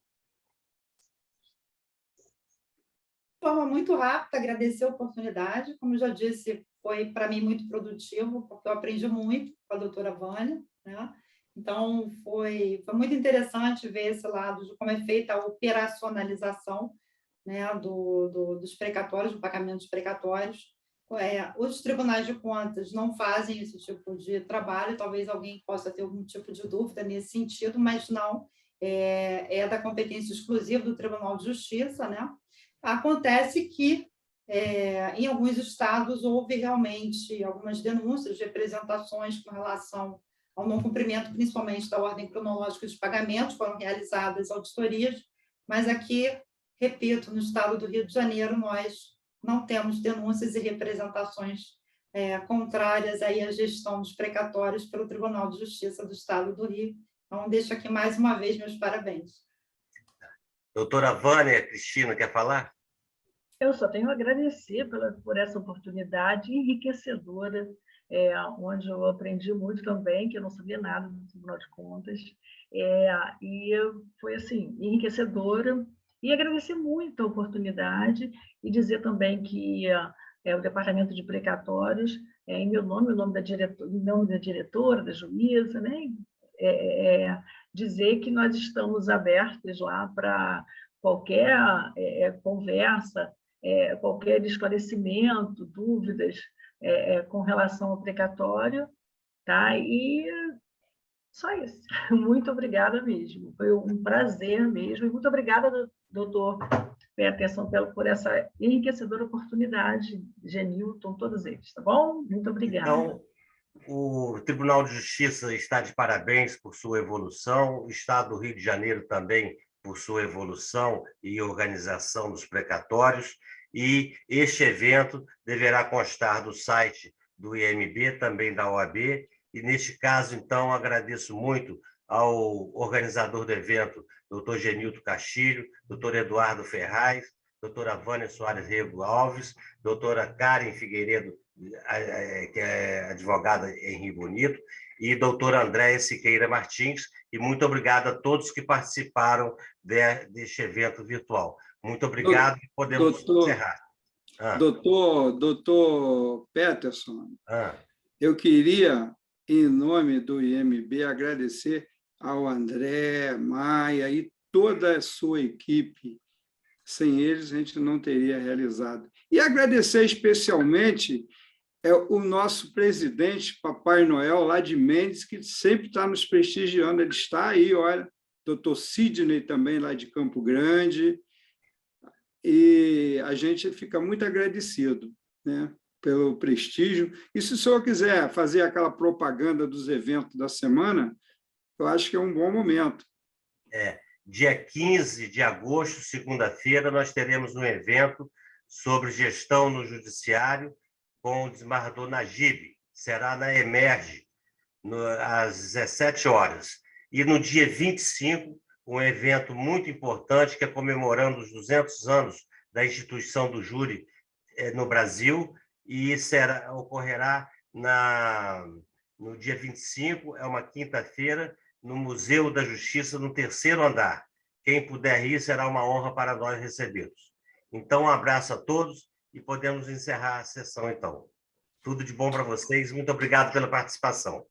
De forma muito rápida, agradecer a oportunidade. Como eu já disse, foi para mim muito produtivo, porque eu aprendi muito com a doutora Vânia, né? Então, foi muito interessante ver esse lado de como é feita a operacionalização, né, dos precatórios, do pagamento dos precatórios. Os tribunais de contas não fazem esse tipo de trabalho, talvez alguém possa ter algum tipo de dúvida nesse sentido, mas não. é da competência exclusiva do Tribunal de Justiça, né? Acontece que, em alguns estados, houve realmente algumas denúncias de representações com relação ao não cumprimento, principalmente da ordem cronológica de pagamentos, foram realizadas auditorias, mas aqui, repito, no estado do Rio de Janeiro, nós não temos denúncias e representações contrárias aí à gestão dos precatórios pelo Tribunal de Justiça do Estado do Rio. Então, deixo aqui mais uma vez meus parabéns. Doutora Vânia Cristina, quer falar? Eu só tenho a agradecer por essa oportunidade enriquecedora, onde eu aprendi muito também, que eu não sabia nada do Tribunal de Contas, e foi assim, enriquecedora, e agradecer muito a oportunidade e dizer também que o Departamento de Precatórios, em meu nome, em nome da diretora, da juíza, né? Dizer que nós estamos abertos lá para qualquer conversa, qualquer esclarecimento, dúvidas com relação ao precatório, tá? E só isso. Muito obrigada mesmo. Foi um prazer mesmo. E muito obrigada, doutor Peterson, por essa enriquecedora oportunidade, Genilton, todos eles, tá bom? Muito obrigada. Então, o Tribunal de Justiça está de parabéns por sua evolução, o Estado do Rio de Janeiro também por sua evolução e organização dos precatórios, e este evento deverá constar do site do IMB, também da OAB, e neste caso, então, agradeço muito ao organizador do evento, doutor Genilton Castilho, doutor Eduardo Ferraz, doutora Vânia Soares Rego Alves, doutora Karen Figueiredo, que é advogada em Rio Bonito, e doutora Andréia Siqueira Martins, e muito obrigado a todos que participaram deste evento virtual. Muito obrigado, e podemos encerrar. Doutor Peterson, eu queria, em nome do IMB, agradecer ao André, Maia e toda a sua equipe. Sem eles, a gente não teria realizado. E agradecer especialmente o nosso presidente, Papai Noel, lá de Mendes, que sempre está nos prestigiando. Ele está aí, olha, doutor Sidney também, lá de Campo Grande, e a gente fica muito agradecido, né, pelo prestígio. E se o senhor quiser fazer aquela propaganda dos eventos da semana, eu acho que é um bom momento. Dia 15 de agosto, segunda-feira, nós teremos um evento sobre gestão no judiciário com o desembargador Najib. Será na Emerge, às 17 horas. E no dia 25, um evento muito importante, que é comemorando os 200 anos da instituição do júri no Brasil, e ocorrerá no dia 25, é uma quinta-feira, no Museu da Justiça, no 3º andar. Quem puder ir, será uma honra para nós recebê-los. Então, um abraço a todos e podemos encerrar a sessão, então. Tudo de bom para vocês. Muito obrigado pela participação.